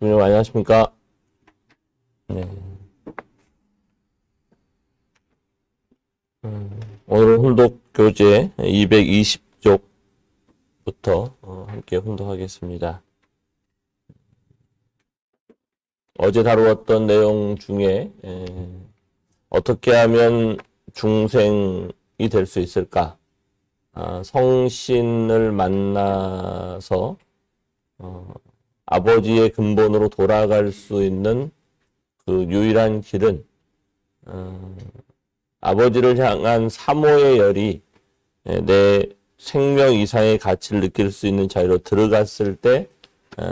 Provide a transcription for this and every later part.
여러분 안녕하십니까? 네. 오늘 훈독 교재 220쪽부터 함께 훈독하겠습니다. 어제 다루었던 내용 중에 어떻게 하면 중생이 될 수 있을까? 성신을 만나서 아버지의 근본으로 돌아갈 수 있는 그 유일한 길은 아버지를 향한 사모의 열이 내 생명 이상의 가치를 느낄 수 있는 자리로 들어갔을 때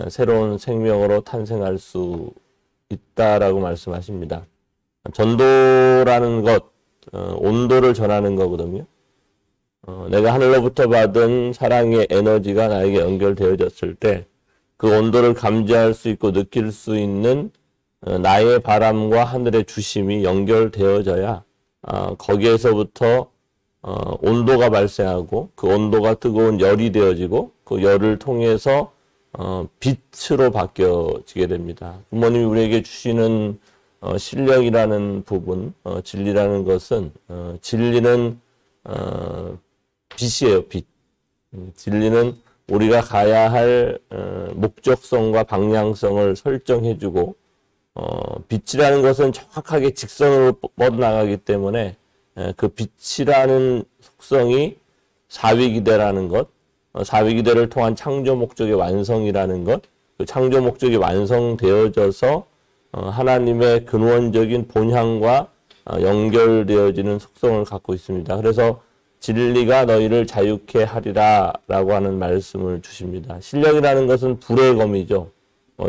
새로운 생명으로 탄생할 수 있다라고 말씀하십니다. 전도라는 것, 온도를 전하는 거거든요. 내가 하늘로부터 받은 사랑의 에너지가 나에게 연결되어졌을 때 그 온도를 감지할 수 있고 느낄 수 있는 나의 바람과 하늘의 주심이 연결되어져야 거기에서부터 온도가 발생하고 그 온도가 뜨거운 열이 되어지고 그 열을 통해서 빛으로 바뀌어지게 됩니다. 부모님이 우리에게 주시는 신령이라는 부분, 진리라는 것은 진리는 빛이에요. 빛. 진리는 우리가 가야 할 목적성과 방향성을 설정해주고 빛이라는 것은 정확하게 직선으로 뻗어나가기 때문에 그 빛이라는 속성이 사위기대라는 것, 사위기대를 통한 창조 목적의 완성이라는 것, 그 창조 목적이 완성되어져서 하나님의 근원적인 본향과 연결되어지는 속성을 갖고 있습니다. 그래서 진리가 너희를 자유케 하리라 라고 하는 말씀을 주십니다. 신령이라는 것은 불의 검이죠.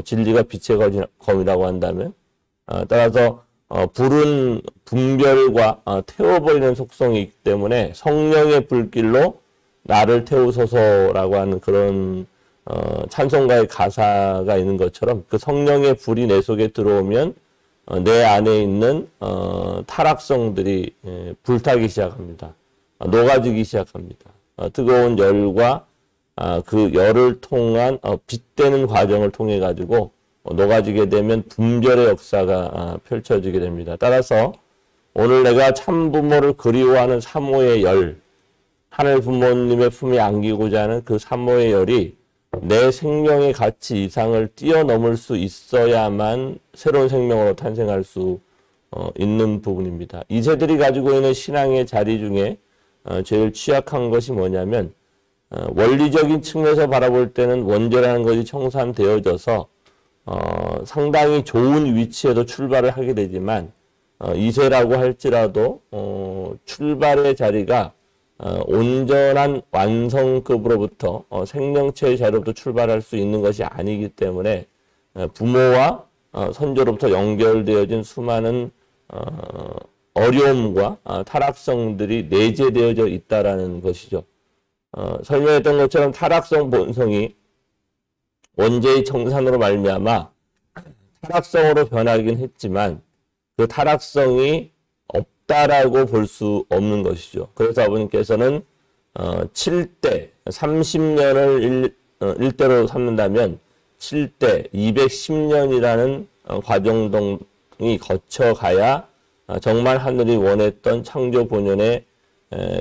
진리가 빛의 검이라고 한다면 따라서 불은 분별과 태워버리는 속성이 있기 때문에 성령의 불길로 나를 태우소서라고 하는 그런 찬송가의 가사가 있는 것처럼 그 성령의 불이 내 속에 들어오면 내 안에 있는 타락성들이 불타기 시작합니다. 녹아지기 시작합니다. 뜨거운 열과 그 열을 통한 빛되는 과정을 통해 가지고 녹아지게 되면 분별의 역사가 펼쳐지게 됩니다. 따라서 오늘 내가 참 부모를 그리워하는 사모의 열, 하늘 부모님의 품에 안기고자 하는 그 사모의 열이 내 생명의 가치 이상을 뛰어넘을 수 있어야만 새로운 생명으로 탄생할 수 있는 부분입니다. 이 세들이 가지고 있는 신앙의 자리 중에 제일 취약한 것이 뭐냐면 원리적인 측면에서 바라볼 때는 원죄라는 것이 청산되어져서 상당히 좋은 위치에도 출발을 하게 되지만 이세라고 할지라도 출발의 자리가 온전한 완성급으로부터 생명체의 자리로부터 출발할 수 있는 것이 아니기 때문에 부모와 선조로부터 연결되어진 수많은 어려움과 타락성들이 내재되어져 있다라는 것이죠. 설명했던 것처럼 타락성 본성이 원죄의 청산으로 말미암아 타락성으로 변하긴 했지만 그 타락성이 없다라고 볼 수 없는 것이죠. 그래서 아버님께서는 7대 30년을 1대로 삼는다면 7대 210년이라는 과정이 거쳐가야 정말 하늘이 원했던 창조 본연의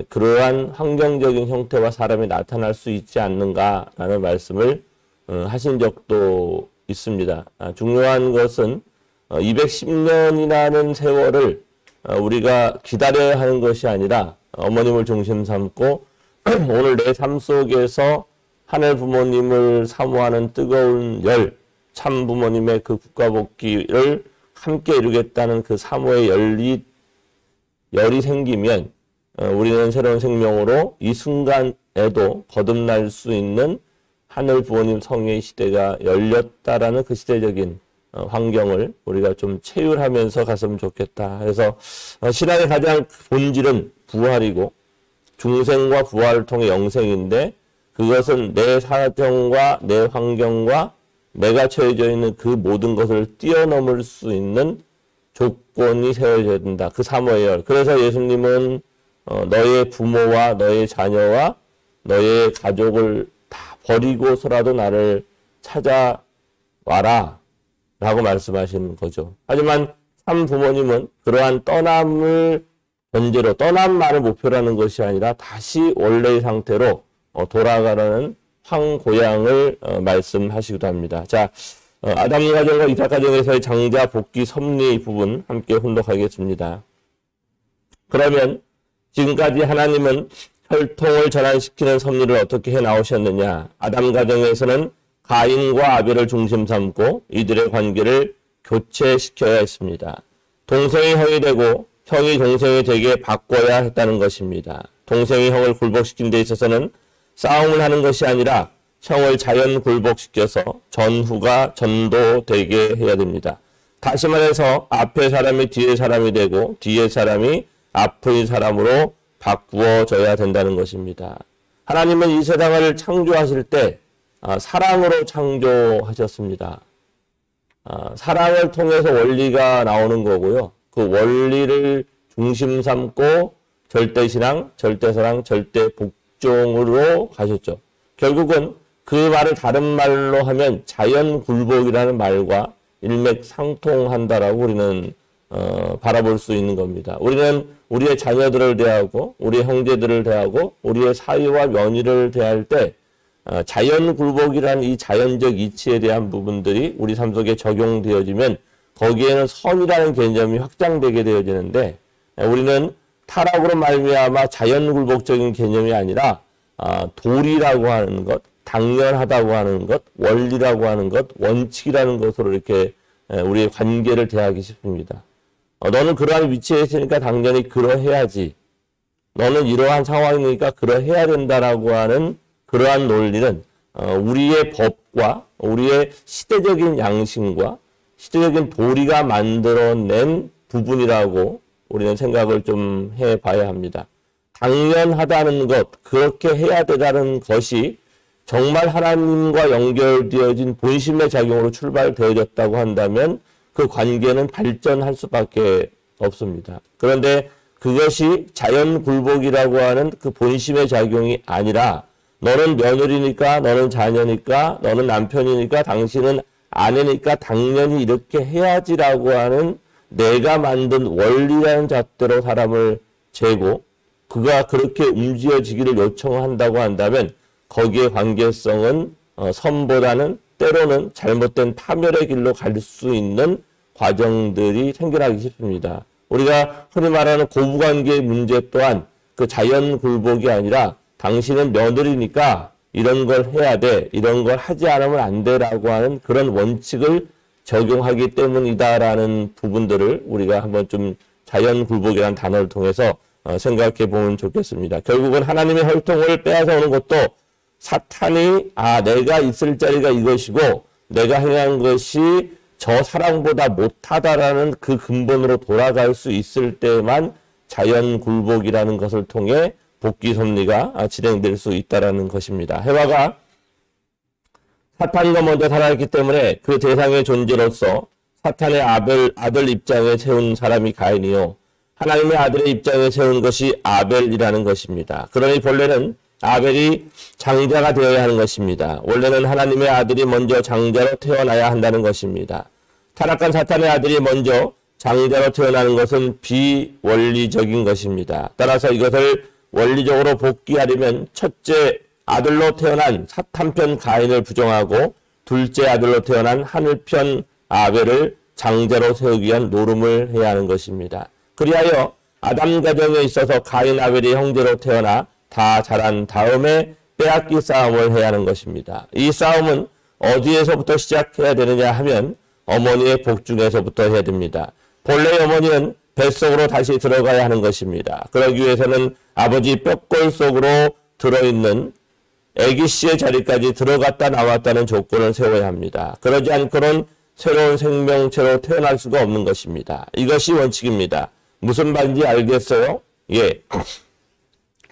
그러한 환경적인 형태와 사람이 나타날 수 있지 않는가라는 말씀을 하신 적도 있습니다. 중요한 것은 210년이라는 세월을 우리가 기다려야 하는 것이 아니라 어머님을 중심 삼고 오늘 내 삶 속에서 하늘 부모님을 사모하는 뜨거운 열, 참 부모님의 그 국가복귀를 함께 이루겠다는 그 사모의 열이 생기면 우리는 새로운 생명으로 이 순간에도 거듭날 수 있는 하늘 부모님 성의 시대가 열렸다라는 그 시대적인 환경을 우리가 좀 체휼하면서 갔으면 좋겠다. 그래서 신앙의 가장 본질은 부활이고 중생과 부활을 통해 영생인데 그것은 내 사정과 내 환경과 내가 처해져 있는 그 모든 것을 뛰어넘을 수 있는 조건이 세워져야 된다. 그 사모의 열. 그래서 예수님은 너의 부모와 너의 자녀와 너의 가족을 다 버리고서라도 나를 찾아와라. 라고 말씀하시는 거죠. 하지만 참 부모님은 그러한 떠남을 전제로, 떠남만을 목표라는 것이 아니라 다시 원래의 상태로 돌아가라는 황고향을 말씀하시기도 합니다. 자, 아담 가정과 이삭 가정에서의 장자 복귀 섭리 부분 함께 훈독하겠습니다. 그러면 지금까지 하나님은 혈통을 전환시키는 섭리를 어떻게 해 나오셨느냐? 아담 가정에서는 가인과 아벨을 중심 삼고 이들의 관계를 교체시켜야 했습니다. 동생이 형이 되고 형이 동생이 되게 바꿔야 했다는 것입니다. 동생이 형을 굴복시킨 데 있어서는 싸움을 하는 것이 아니라 형을 자연 굴복시켜서 전후가 전도되게 해야 됩니다. 다시 말해서 앞에 사람이 뒤에 사람이 되고 뒤에 사람이 앞의 사람으로 바꾸어져야 된다는 것입니다. 하나님은 이 세상을 창조하실 때 사랑으로 창조하셨습니다. 사랑을 통해서 원리가 나오는 거고요. 그 원리를 중심 삼고 절대신앙, 절대사랑, 절대복종으로 가셨죠. 결국은 그 말을 다른 말로 하면 자연굴복이라는 말과 일맥상통한다라고 우리는 바라볼 수 있는 겁니다. 우리는 우리의 자녀들을 대하고 우리의 형제들을 대하고 우리의 사위와 며느리를 대할 때 자연굴복이라는 이 자연적 이치에 대한 부분들이 우리 삶 속에 적용되어지면 거기에는 선이라는 개념이 확장되게 되어지는데 우리는 타락으로 말미암아 자연굴복적인 개념이 아니라 도리라고 하는 것, 당연하다고 하는 것, 원리라고 하는 것, 원칙이라는 것으로 이렇게 우리의 관계를 대하기 쉽습니다. 너는 그러한 위치에 있으니까 당연히 그러해야지. 너는 이러한 상황이니까 그러해야 된다라고 하는 그러한 논리는 우리의 법과 우리의 시대적인 양심과 시대적인 도리가 만들어낸 부분이라고 우리는 생각을 좀 해봐야 합니다. 당연하다는 것, 그렇게 해야 되다는 것이 정말 하나님과 연결되어진 본심의 작용으로 출발되어졌다고 한다면 그 관계는 발전할 수밖에 없습니다. 그런데 그것이 자연굴복이라고 하는 그 본심의 작용이 아니라 너는 며느리니까, 너는 자녀니까, 너는 남편이니까, 당신은 아내니까 당연히 이렇게 해야지라고 하는 내가 만든 원리라는 잣대로 사람을 재고 그가 그렇게 움직여지기를 요청한다고 한다면 거기에 관계성은 선보다는 때로는 잘못된 파멸의 길로 갈 수 있는 과정들이 생겨나기 쉽습니다. 우리가 흔히 말하는 고부관계의 문제 또한 그 자연굴복이 아니라 당신은 며느리니까 이런 걸 해야 돼, 이런 걸 하지 않으면 안 돼라고 하는 그런 원칙을 적용하기 때문이다라는 부분들을 우리가 한번 좀 자연굴복이라는 단어를 통해서 생각해 보면 좋겠습니다. 결국은 하나님의 혈통을 빼앗아 오는 것도 사탄이 내가 있을 자리가 이것이고 내가 행한 것이 저 사랑보다 못하다라는 그 근본으로 돌아갈 수 있을 때만 자연굴복이라는 것을 통해 복귀 섭리가 진행될 수 있다는 것입니다. 해와가 사탄과 먼저 살아있기 때문에 그 대상의 존재로서 사탄의 아들 입장에 세운 사람이 가인이요. 하나님의 아들의 입장에 세운 것이 아벨이라는 것입니다. 그러니 본래는 아벨이 장자가 되어야 하는 것입니다. 원래는 하나님의 아들이 먼저 장자로 태어나야 한다는 것입니다. 타락한 사탄의 아들이 먼저 장자로 태어나는 것은 비원리적인 것입니다. 따라서 이것을 원리적으로 복귀하려면 첫째 아들로 태어난 사탄편 가인을 부정하고 둘째 아들로 태어난 하늘편 아벨을 장자로 세우기 위한 노름을 해야 하는 것입니다. 그리하여 아담 가정에 있어서 가인 아벨이 형제로 태어나 다 자란 다음에 빼앗기 싸움을 해야 하는 것입니다. 이 싸움은 어디에서부터 시작해야 되느냐 하면 어머니의 복중에서부터 해야 됩니다. 본래 어머니는 뱃속으로 다시 들어가야 하는 것입니다. 그러기 위해서는 아버지 뼈골 속으로 들어있는 아기씨의 자리까지 들어갔다 나왔다는 조건을 세워야 합니다. 그러지 않고는 새로운 생명체로 태어날 수가 없는 것입니다. 이것이 원칙입니다. 무슨 말인지 알겠어요? 예.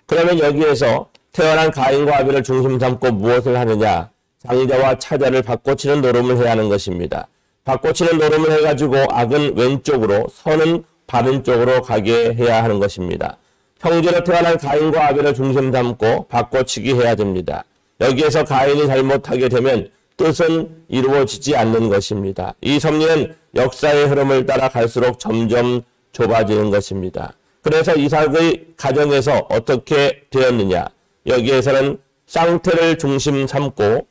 그러면 여기에서 태어난 가인과 아벨을 중심 삼고 무엇을 하느냐? 장자와 차자를 바꿔치는 노름을 해야 하는 것입니다. 바꿔치는 노름을 해가지고 악은 왼쪽으로, 선은 바른 쪽으로 가게 해야 하는 것입니다. 형제로 태어난 가인과 아벨을 중심 삼고 바꿔치기 해야 됩니다. 여기에서 가인이 잘못하게 되면 뜻은 이루어지지 않는 것입니다. 이 섭리는 역사의 흐름을 따라 갈수록 점점 좁아지는 것입니다. 그래서 이삭의 가정에서 어떻게 되었느냐? 여기에서는 쌍태를 중심 삼고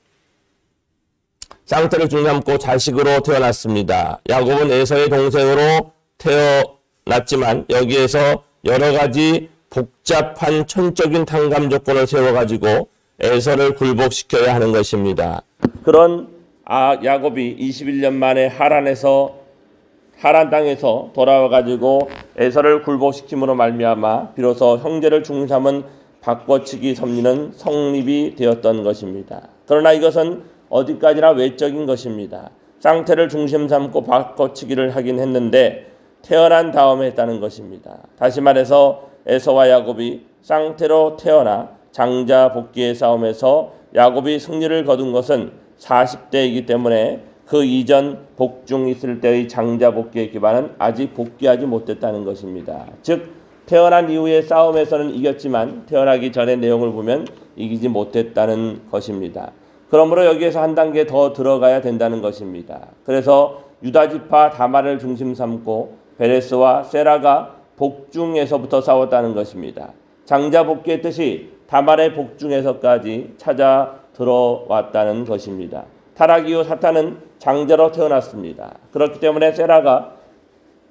자식으로 태어났습니다. 야곱은 에서의 동생으로 태어났지만 여기에서 여러 가지 복잡한 천적인 탕감 조건을 세워가지고 에서를 굴복시켜야 하는 것입니다. 그런 야곱이 21년 만에 하란 땅에서 돌아와가지고 에서를 굴복시킴으로 말미암아 비로소 형제를 중심 삼은 바꿔치기 섭리는 성립이 되었던 것입니다. 그러나 이것은 어디까지나 외적인 것입니다. 쌍태를 중심 삼고 바꿔치기를 하긴 했는데 태어난 다음에 했다는 것입니다. 다시 말해서 에서와 야곱이 쌍태로 태어나 장자 복귀의 싸움에서 야곱이 승리를 거둔 것은 40대이기 때문에 그 이전 복중 있을 때의 장자 복귀의 기반은 아직 복귀하지 못했다는 것입니다. 즉 태어난 이후의 싸움에서는 이겼지만 태어나기 전의 내용을 보면 이기지 못했다는 것입니다. 그러므로 여기에서 한 단계 더 들어가야 된다는 것입니다. 그래서 유다지파 다말을 중심 삼고 베레스와 세라가 복중에서부터 싸웠다는 것입니다. 장자 복귀의 뜻이 다말의 복중에서까지 찾아 들어왔다는 것입니다. 타락 이후 사탄은 장자로 태어났습니다. 그렇기 때문에 세라가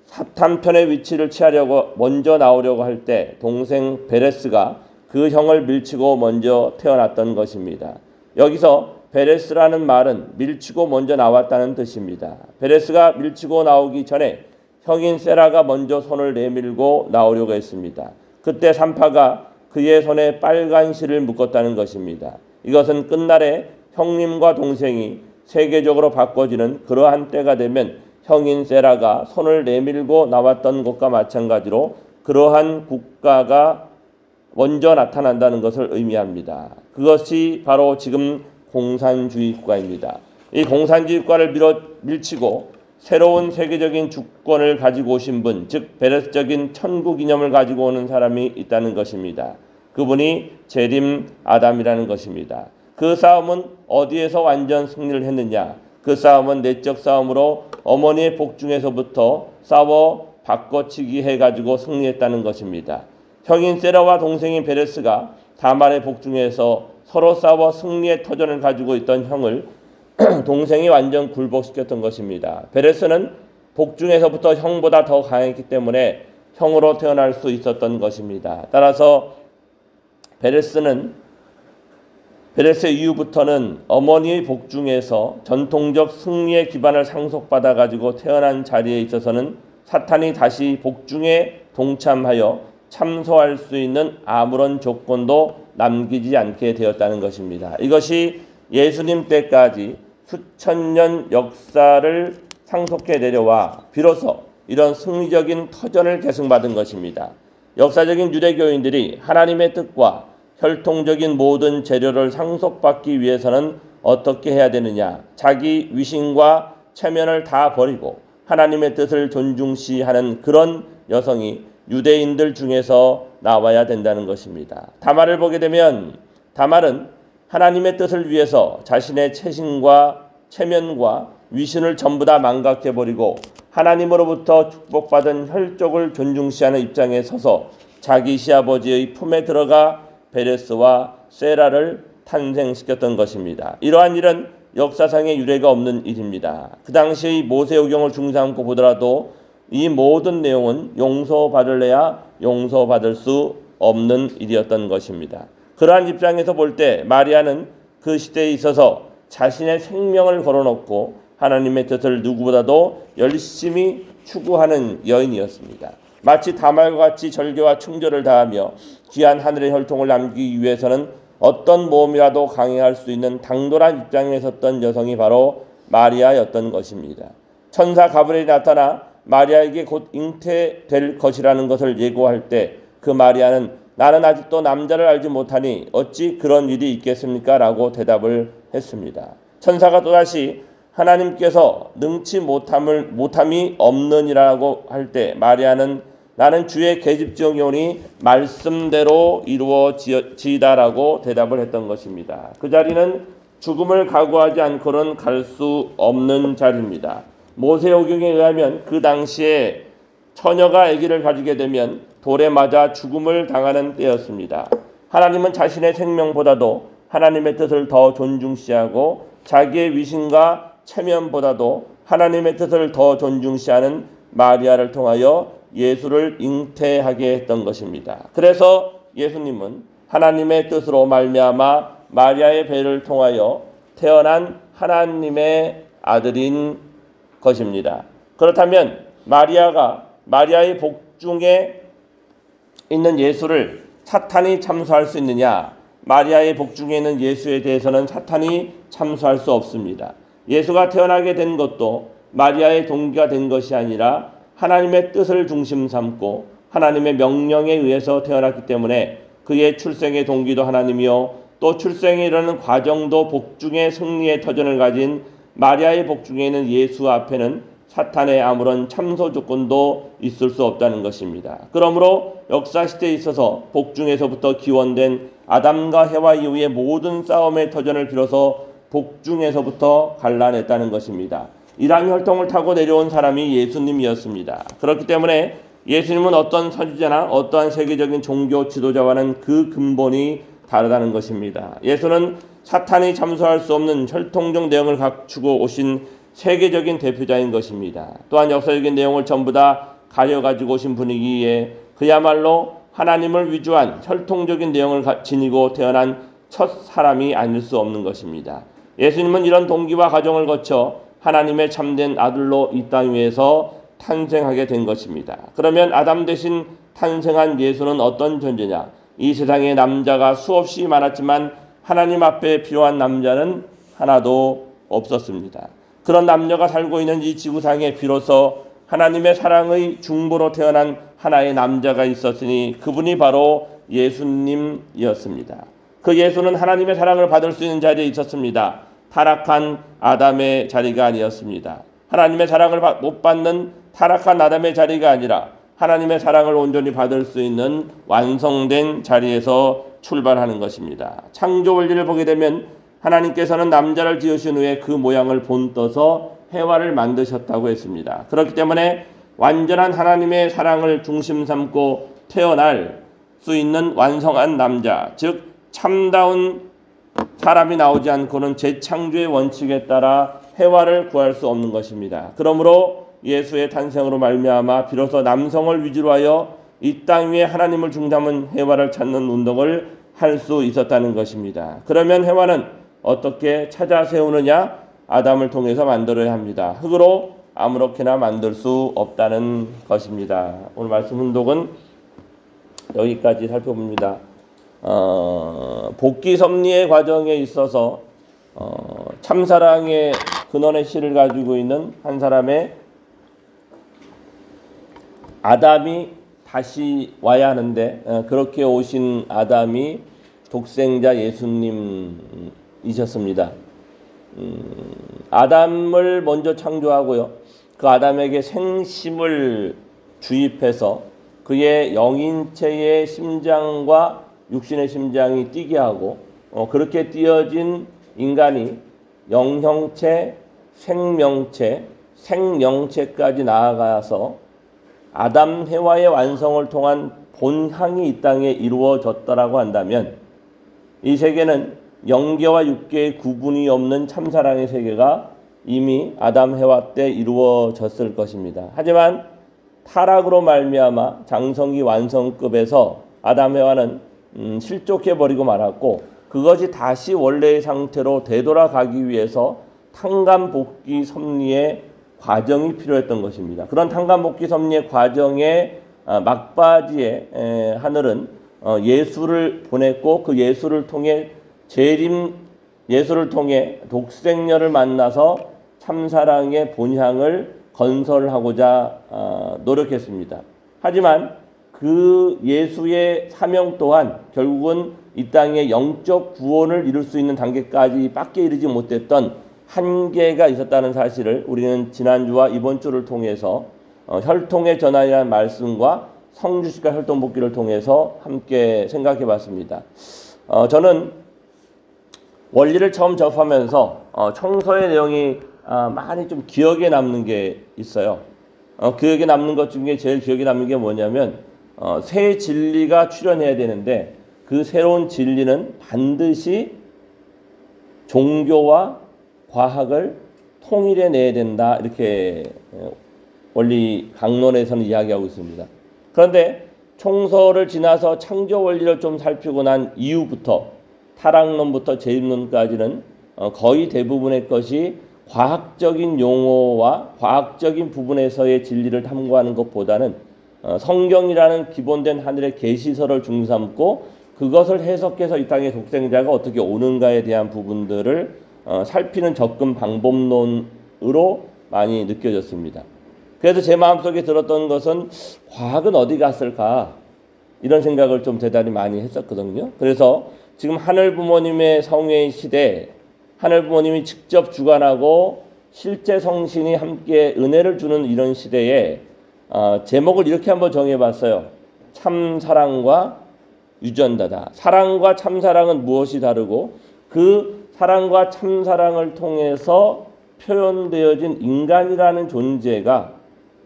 사탄 편의 위치를 취하려고 먼저 나오려고 할 때 동생 베레스가 그 형을 밀치고 먼저 태어났던 것입니다. 여기서 베레스라는 말은 밀치고 먼저 나왔다는 뜻입니다. 베레스가 밀치고 나오기 전에 형인 세라가 먼저 손을 내밀고 나오려고 했습니다. 그때 산파가 그의 손에 빨간 실을 묶었다는 것입니다. 이것은 끝날에 형님과 동생이 세계적으로 바꿔지는 그러한 때가 되면 형인 세라가 손을 내밀고 나왔던 것과 마찬가지로 그러한 국가가 먼저 나타난다는 것을 의미합니다. 그것이 바로 지금 공산주의 국가입니다. 이 공산주의 국가를 밀치고 새로운 세계적인 주권을 가지고 오신 분, 즉 베레스적인 천국 이념을 가지고 오는 사람이 있다는 것입니다. 그분이 제림 아담이라는 것입니다. 그 싸움은 어디에서 완전 승리를 했느냐? 그 싸움은 내적 싸움으로 어머니의 복중에서부터 싸워 바꿔치기 해가지고 승리했다는 것입니다. 형인 세라와 동생인 베레스가 다말의 복중에서 서로 싸워 승리의 터전을 가지고 있던 형을 동생이 완전 굴복시켰던 것입니다. 베레스는 복중에서부터 형보다 더 강했기 때문에 형으로 태어날 수 있었던 것입니다. 따라서 베레스 이후부터는 어머니의 복중에서 전통적 승리의 기반을 상속받아 가지고 태어난 자리에 있어서는 사탄이 다시 복중에 동참하여 참소할 수 있는 아무런 조건도 남기지 않게 되었다는 것입니다. 이것이 예수님 때까지 수천 년 역사를 상속해 내려와 비로소 이런 승리적인 터전을 계승받은 것입니다. 역사적인 유대교인들이 하나님의 뜻과 혈통적인 모든 재료를 상속받기 위해서는 어떻게 해야 되느냐? 자기 위신과 체면을 다 버리고 하나님의 뜻을 존중시하는 그런 여성이 유대인들 중에서 나와야 된다는 것입니다. 다말을 보게 되면 다말은 하나님의 뜻을 위해서 자신의 체신과 체면과 위신을 전부 다 망각해버리고 하나님으로부터 축복받은 혈족을 존중시하는 입장에 서서 자기 시아버지의 품에 들어가 베레스와 세라를 탄생시켰던 것입니다. 이러한 일은 역사상의 유례가 없는 일입니다. 그 당시 모세오경을 중심삼고 보더라도 이 모든 내용은 용서받을래야 용서받을 수 없는 일이었던 것입니다. 그러한 입장에서 볼 때 마리아는 그 시대에 있어서 자신의 생명을 걸어놓고 하나님의 뜻을 누구보다도 열심히 추구하는 여인이었습니다. 마치 다말과 같이 절개와 충절을 다하며 귀한 하늘의 혈통을 남기기 위해서는 어떤 모험이라도 강행할 수 있는 당돌한 입장에 섰던 여성이 바로 마리아였던 것입니다. 천사 가브리엘이 나타나 마리아에게 곧 잉태될 것이라는 것을 예고할 때 그 마리아는 나는 아직도 남자를 알지 못하니 어찌 그런 일이 있겠습니까? 라고 대답을 했습니다. 천사가 또다시 하나님께서 능치 못함이 없느니라고 할 때 마리아는 나는 주의 계집종이 오니 말씀대로 이루어지이다라고 대답을 했던 것입니다. 그 자리는 죽음을 각오하지 않고는 갈 수 없는 자리입니다. 모세오경에 의하면 그 당시에 처녀가 아기를 가지게 되면 돌에 맞아 죽음을 당하는 때였습니다. 하나님은 자신의 생명보다도 하나님의 뜻을 더 존중시하고 자기의 위신과 체면보다도 하나님의 뜻을 더 존중시하는 마리아를 통하여 예수를 잉태하게 했던 것입니다. 그래서 예수님은 하나님의 뜻으로 말미암아 마리아의 배를 통하여 태어난 하나님의 아들인 것입니다. 그렇다면 마리아의 복중에 있는 예수를 사탄이 참수할 수 있느냐? 마리아의 복중에 있는 예수에 대해서는 사탄이 참수할 수 없습니다. 예수가 태어나게 된 것도 마리아의 동기가 된 것이 아니라 하나님의 뜻을 중심 삼고 하나님의 명령에 의해서 태어났기 때문에 그의 출생의 동기도 하나님이요 또 출생에 이르는 과정도 복중의 승리의 터전을 가진 마리아의 복중에 있는 예수 앞에는 사탄의 아무런 참소 조건도 있을 수 없다는 것입니다. 그러므로 역사시대에 있어서 복중에서부터 기원된 아담과 해와 이후의 모든 싸움의 터전을 빌어서 복중에서부터 갈라냈다는 것입니다. 이러한 혈통을 타고 내려온 사람이 예수님이었습니다. 그렇기 때문에 예수님은 어떤 선지자나 어떠한 세계적인 종교 지도자와는 그 근본이 다르다는 것입니다. 예수는 사탄이 참수할 수 없는 혈통적 내용을 갖추고 오신 세계적인 대표자인 것입니다. 또한 역사적인 내용을 전부 다 가려가지고 오신 분이기에 그야말로 하나님을 위주한 혈통적인 내용을 지니고 태어난 첫 사람이 아닐 수 없는 것입니다. 예수님은 이런 동기와 과정을 거쳐 하나님의 참된 아들로 이 땅 위에서 탄생하게 된 것입니다. 그러면 아담 대신 탄생한 예수는 어떤 존재냐? 이 세상에 남자가 수없이 많았지만 하나님 앞에 필요한 남자는 하나도 없었습니다. 그런 남녀가 살고 있는 이 지구상에 비로소 하나님의 사랑의 중보로 태어난 하나의 남자가 있었으니 그분이 바로 예수님이었습니다. 그 예수는 하나님의 사랑을 받을 수 있는 자리에 있었습니다. 타락한 아담의 자리가 아니었습니다. 하나님의 사랑을 못 받는 타락한 아담의 자리가 아니라 하나님의 사랑을 온전히 받을 수 있는 완성된 자리에서 출발하는 것입니다. 창조 원리를 보게 되면 하나님께서는 남자를 지으신 후에 그 모양을 본떠서 해와를 만드셨다고 했습니다. 그렇기 때문에 완전한 하나님의 사랑을 중심 삼고 태어날 수 있는 완성한 남자, 즉 참다운 사람이 나오지 않고는 재창조의 원칙에 따라 해와를 구할 수 없는 것입니다. 그러므로 예수의 탄생으로 말미암아 비로소 남성을 위주로 하여 이 땅 위에 하나님을 중담은 해와를 찾는 운동을 할 수 있었다는 것입니다. 그러면 해와는 어떻게 찾아 세우느냐? 아담을 통해서 만들어야 합니다. 흙으로 아무렇게나 만들 수 없다는 것입니다. 오늘 말씀 훈독은 여기까지 살펴봅니다. 복귀 섭리의 과정에 있어서 참사랑의 근원의 씨를 가지고 있는 한 사람의 아담이 다시 와야 하는데 그렇게 오신 아담이 독생자 예수님이셨습니다. 아담을 먼저 창조하고요. 그 아담에게 생심을 주입해서 그의 영인체의 심장과 육신의 심장이 뛰게 하고 그렇게 띄어진 인간이 영형체, 생명체, 생명체까지 나아가서 아담 해와의 완성을 통한 본향이 이 땅에 이루어졌다라고 한다면 이 세계는 영계와 육계의 구분이 없는 참사랑의 세계가 이미 아담 해와 때 이루어졌을 것입니다. 하지만 타락으로 말미암아 장성기 완성급에서 아담 해와는 실족해버리고 말았고 그것이 다시 원래의 상태로 되돌아가기 위해서 탕감복귀 섭리의 과정이 필요했던 것입니다. 그런 탕감복귀 섭리의 과정의 막바지에 하늘은 예수를 보냈고 그 예수를 통해 예수를 통해 독생녀를 만나서 참사랑의 본향을 건설하고자 노력했습니다. 하지만 그 예수의 사명 또한 결국은 이 땅의 영적 구원을 이룰 수 있는 단계까지 밖에 이르지 못했던 한계가 있었다는 사실을 우리는 지난주와 이번 주를 통해서 혈통의 전환에 대한 말씀과 성주식과 혈통복귀를 통해서 함께 생각해 봤습니다. 저는 원리를 처음 접하면서 청서의 내용이 많이 좀 기억에 남는 게 있어요. 기억에 남는 것 중에 제일 기억에 남는 게 뭐냐면 새 진리가 출현해야 되는데 그 새로운 진리는 반드시 종교와 과학을 통일해내야 된다. 이렇게 원리 강론에서는 이야기하고 있습니다. 그런데 총서를 지나서 창조 원리를 좀 살피고 난 이후부터 타락론부터 재입론까지는 거의 대부분의 것이 과학적인 용어와 과학적인 부분에서의 진리를 탐구하는 것보다는 성경이라는 기본된 하늘의 계시서를 중삼고 그것을 해석해서 이 땅의 독생자가 어떻게 오는가에 대한 부분들을 살피는 접근 방법론으로 많이 느껴졌습니다. 그래서 제 마음속에 들었던 것은 과학은 어디 갔을까? 이런 생각을 좀 대단히 많이 했었거든요. 그래서 지금 하늘 부모님의 성회의 시대, 하늘 부모님이 직접 주관하고 실제 성신이 함께 은혜를 주는 이런 시대에 제목을 이렇게 한번 정해봤어요. 참사랑과 유전자다. 사랑과 참사랑은 무엇이 다르고 그 사랑과 참사랑을 통해서 표현되어진 인간이라는 존재가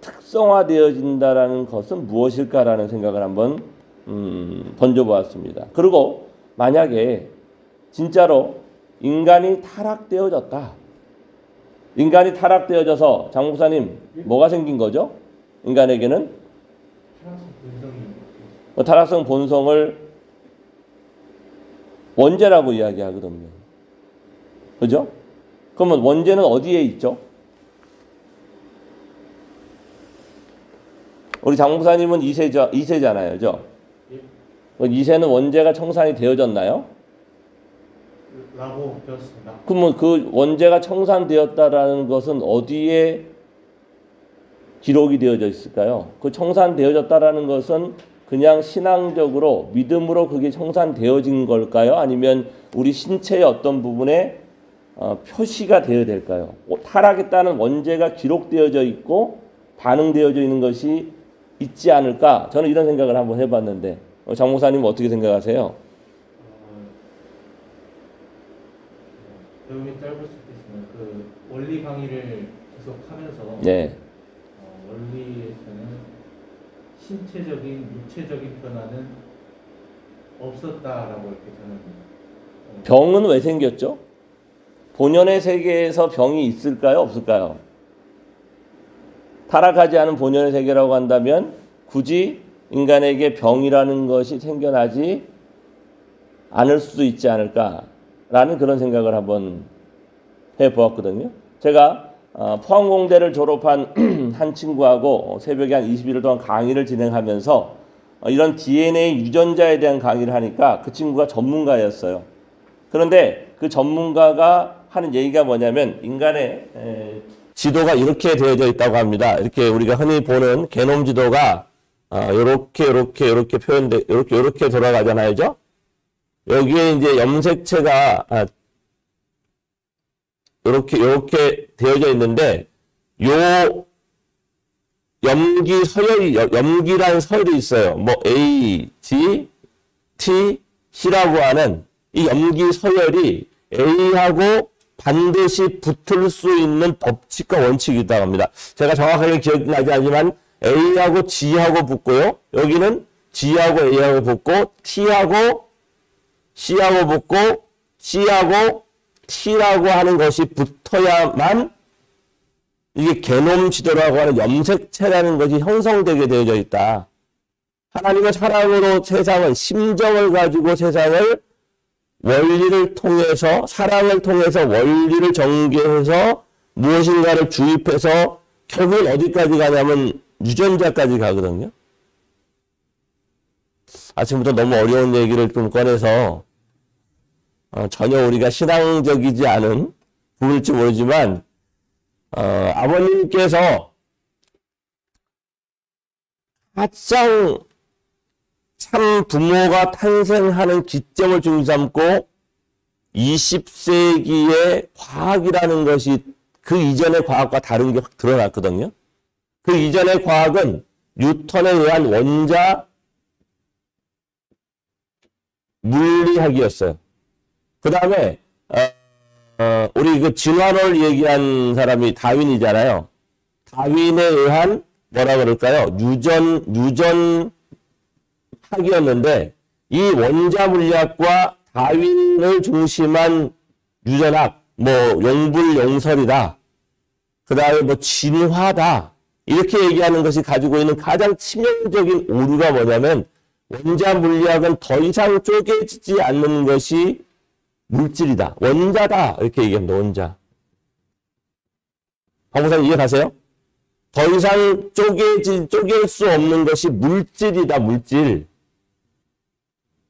특성화되어진다라는 것은 무엇일까라는 생각을 한번 던져보았습니다. 그리고 만약에 진짜로 인간이 타락되어졌다. 인간이 타락되어져서 장 목사님 뭐가 생긴 거죠? 인간에게는 타락성 본성을 원죄라고 이야기하거든요. 그죠? 그러면 원죄는 어디에 있죠? 우리 장 목사님은 2세잖아요. 그죠? 2세는 원죄가 청산이 되어졌나요? 라고 배웠습니다. 그러면 그 원죄가 청산되었다라는 것은 어디에 기록이 되어져 있을까요? 그 청산되어졌다라는 것은 그냥 신앙적으로 믿음으로 그게 청산되어진 걸까요? 아니면 우리 신체의 어떤 부분에 표시가 되어야 될까요? 타락했다는 원죄가 기록되어져 있고 반응되어져 있는 것이 있지 않을까? 저는 이런 생각을 한번 해봤는데 장 목사님은 어떻게 생각하세요? 내용이 짧을 수도 있지만 그 원리 강의를 계속하면서 네. 원리에서는 신체적인 육체적인 변화는 없었다라고 이렇게 저는 병은 왜 생겼죠? 본연의 세계에서 병이 있을까요? 없을까요? 타락하지 않은 본연의 세계라고 한다면 굳이 인간에게 병이라는 것이 생겨나지 않을 수도 있지 않을까라는 그런 생각을 한번 해보았거든요. 제가 포항공대를 졸업한 한 친구하고 새벽에 한 20일 동안 강의를 진행하면서 이런 DNA 유전자에 대한 강의를 하니까 그 친구가 전문가였어요. 그런데 그 전문가가 하는 얘기가 뭐냐면 인간의 지도가 이렇게 되어져 있다고 합니다. 이렇게 우리가 흔히 보는 게놈 지도가 이렇게 표현돼 이렇게 돌아가잖아요. 여기에 이제 염색체가 이렇게 되어져 있는데 요 염기 서열이 염기라는 서열이 있어요. 뭐 A, G, T, C라고 하는 이 염기 서열이 A하고 반드시 붙을 수 있는 법칙과 원칙이 있다고 합니다. 제가 정확하게 기억이 나지 않지만 A하고 G하고 붙고요. 여기는 G하고 A하고 붙고 T하고 C하고 붙고 C하고 T라고 하는 것이 붙어야만 이게 게놈 지도라고 하는 염색체라는 것이 형성되게 되어져 있다. 하나님은 사랑으로 세상을 심정을 가지고 세상을 원리를 통해서 사랑을 통해서 원리를 전개해서 무엇인가를 주입해서 결국은 어디까지 가냐면 유전자까지 가거든요. 아침부터 너무 어려운 얘기를 좀 꺼내서 전혀 우리가 신앙적이지 않은 부분일지 모르지만 아버님께서 가장 참 부모가 탄생하는 기점을 중심삼고 20세기의 과학이라는 것이 그 이전의 과학과 다른 게 확 드러났거든요. 그 이전의 과학은 뉴턴에 의한 원자 물리학이었어요. 그 다음에 우리 그 진화론을 얘기한 사람이 다윈이잖아요. 다윈에 의한 뭐라 그럴까요? 유전학이었는데 이 원자 물리학과 다윈을 중심한 유전학, 뭐 용불용설이다. 그 다음에 뭐 진화다. 이렇게 얘기하는 것이 가지고 있는 가장 치명적인 오류가 뭐냐면 원자 물리학은 더 이상 쪼개지지 않는 것이 물질이다. 원자다. 이렇게 얘기합니다. 원자. 박목사님 이해가세요? 더 이상 쪼갤 수 없는 것이 물질이다. 물질.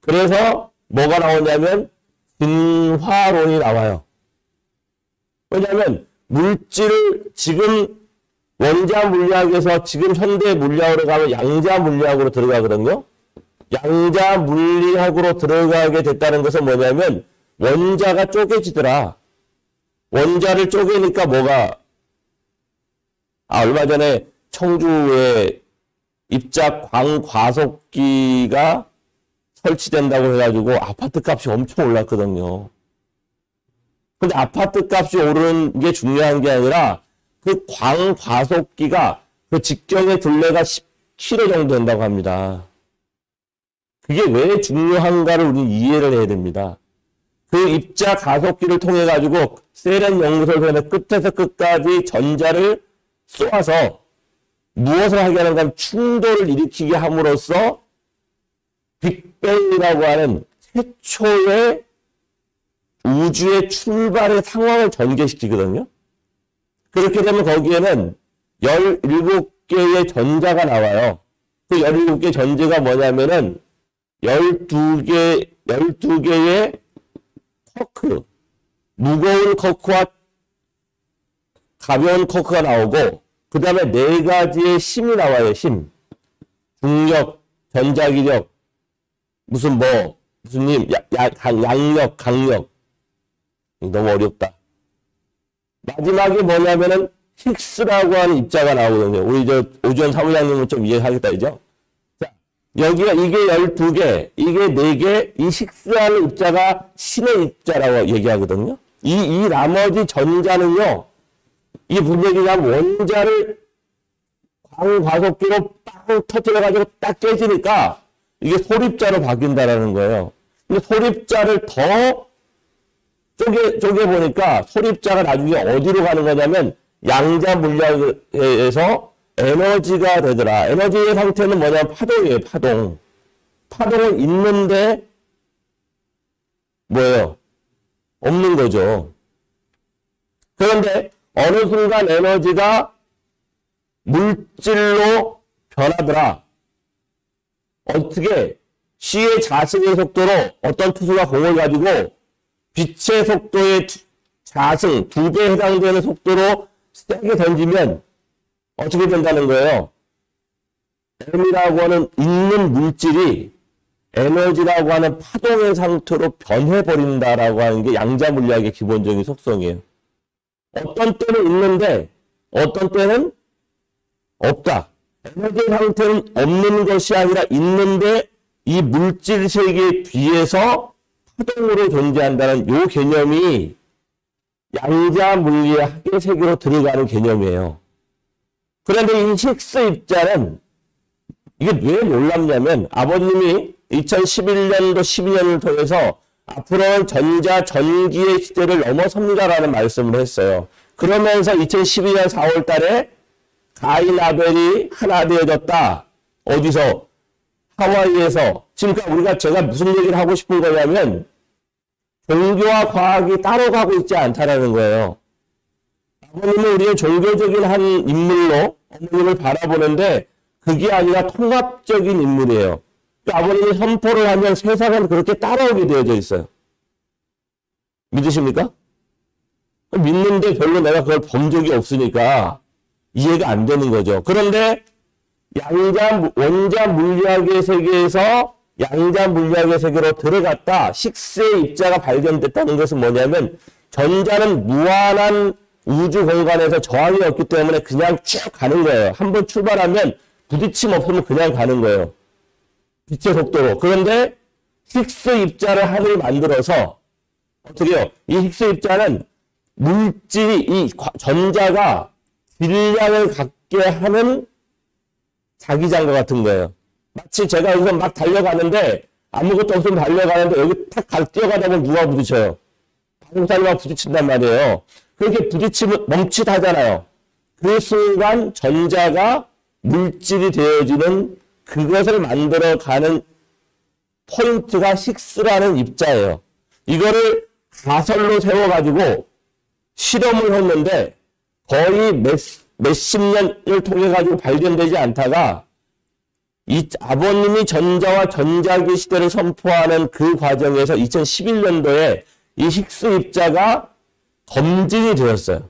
그래서 뭐가 나오냐면 진화론이 나와요. 왜냐하면 물질을 지금 원자 물리학에서 지금 현대 물리학으로 가면 양자 물리학으로 들어가거든요. 양자 물리학으로 들어가게 됐다는 것은 뭐냐면 원자가 쪼개지더라. 원자를 쪼개니까 뭐가 얼마 전에 청주에 입자 광과속기가 설치된다고 해가지고 아파트 값이 엄청 올랐거든요. 근데 아파트 값이 오르는 게 중요한 게 아니라 그 광과속기가 그 직경의 둘레가 10km 정도 된다고 합니다. 그게 왜 중요한가를 우리는 이해를 해야 됩니다. 그 입자 가속기를 통해 가지고 세련 연구소에서 끝에서 끝까지 전자를 쏘아서 무엇을 하게 하는가 하면 충돌을 일으키게 함으로써 빅뱅이라고 하는 최초의 우주의 출발의 상황을 전개시키거든요. 그렇게 되면 거기에는 17개의 전자가 나와요. 그 17개 전자가 뭐냐면은 12개의 쿼크, 무거운 쿼크와 가벼운 쿼크가 나오고, 그 다음에 4가지의 심이 나와요, 심. 중력, 전자기력, 무슨 양력, 강력. 너무 어렵다. 마지막에 뭐냐면은 힉스라고 하는 입자가 나오거든요. 우리 오주원 사무장님은 좀 이해하겠다, 그죠? 자, 여기가 이게 12개, 이게 4개, 이 힉스라는 입자가 신의 입자라고 얘기하거든요. 이 나머지 전자는요, 이게 무슨 얘기냐면 원자를 광과속기로 빵 터뜨려가지고 딱 깨지니까 이게 소립자로 바뀐다라는 거예요. 근데 소립자를 더 쪼개보니까 소립자가 나중에 어디로 가는 거냐면 양자 물리학에서 에너지가 되더라. 에너지의 상태는 뭐냐면 파동이에요. 파동. 파동은 있는데 뭐예요? 없는 거죠. 그런데 어느 순간 에너지가 물질로 변하더라. 어떻게? C의 자승의 속도로 어떤 투수가 공을 가지고 빛의 속도의 자승, 2배 해당되는 속도로 세게 던지면 어떻게 된다는 거예요? M이라고 하는 있는 물질이 에너지라고 하는 파동의 상태로 변해버린다라고 하는 게 양자 물리학의 기본적인 속성이에요. 어떤 때는 있는데 어떤 때는 없다. 에너지 상태는 없는 것이 아니라 있는데 이 물질 세계에 비해서 파동으로 존재한다는 이 개념이 양자 물리학의 세계로 들어가는 개념이에요. 그런데 이 힉스 입자는 이게 왜 놀랍냐면 아버님이 2011년도 12년을 통해서 앞으로는 전자 전기의 시대를 넘어섭니다라는 말씀을 했어요. 그러면서 2012년 4월 달에 가인 아벨이 하나 되어졌다. 어디서? 하와이에서. 지금 제가 무슨 얘기를 하고 싶은 거냐면 종교와 과학이 따로 가고 있지 않다라는 거예요. 아버님은 우리의 종교적인 한 인물로 어머님을 바라보는데 그게 아니라 통합적인 인물이에요. 아버님이 선포를 하면 세상은 그렇게 따라오게 되어져 있어요. 믿으십니까? 믿는데 별로 내가 그걸 본 적이 없으니까 이해가 안 되는 거죠. 그런데 원자 물리학의 세계에서 양자 물리학의 세계로 들어갔다. 힉스의 입자가 발견됐다는 것은 뭐냐면 전자는 무한한 우주 공간에서 저항이 없기 때문에 그냥 쭉 가는 거예요. 한번 출발하면 부딪힘 없으면 그냥 가는 거예요. 빛의 속도로. 그런데 힉스 입자를 하늘이 만들어서 어떻게 해요? 이 힉스 입자는 물질이, 이 전자가 질량을 갖게 하는 자기장과 같은 거예요. 마치 제가 여기서 막 달려가는데, 아무것도 없으면 달려가는데, 여기 탁 뛰어가다 보면 누가 부딪혀요? 방사능과 부딪힌단 말이에요. 그렇게 부딪히면 멈칫하잖아요. 그 순간 전자가 물질이 되어지는 그것을 만들어가는 포인트가 식스라는 입자예요. 이거를 가설로 세워가지고 실험을 했는데 거의 몇십 년을 통해가지고 발견되지 않다가 이 아버님이 전자와 전자기 시대를 선포하는 그 과정에서 2011년도에 이 식스 입자가 검증이 되었어요.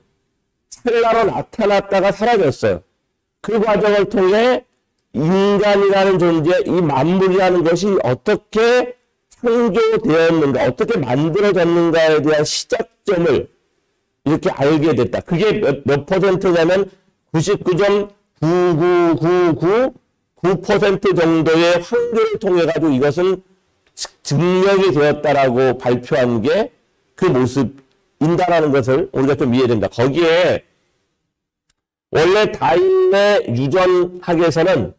찰나로 나타났다가 사라졌어요. 그 과정을 통해 인간이라는 존재, 이 만물이라는 것이 어떻게 창조되었는가, 어떻게 만들어졌는가에 대한 시작점을 이렇게 알게 됐다. 그게 몇 퍼센트냐면 99.99999% 정도의 확률을 통해 가지고 이것은 증명이 되었다라고 발표한 게 그 모습인다라는 것을 우리가 좀 이해된다. 거기에 원래 다인의 유전학에서는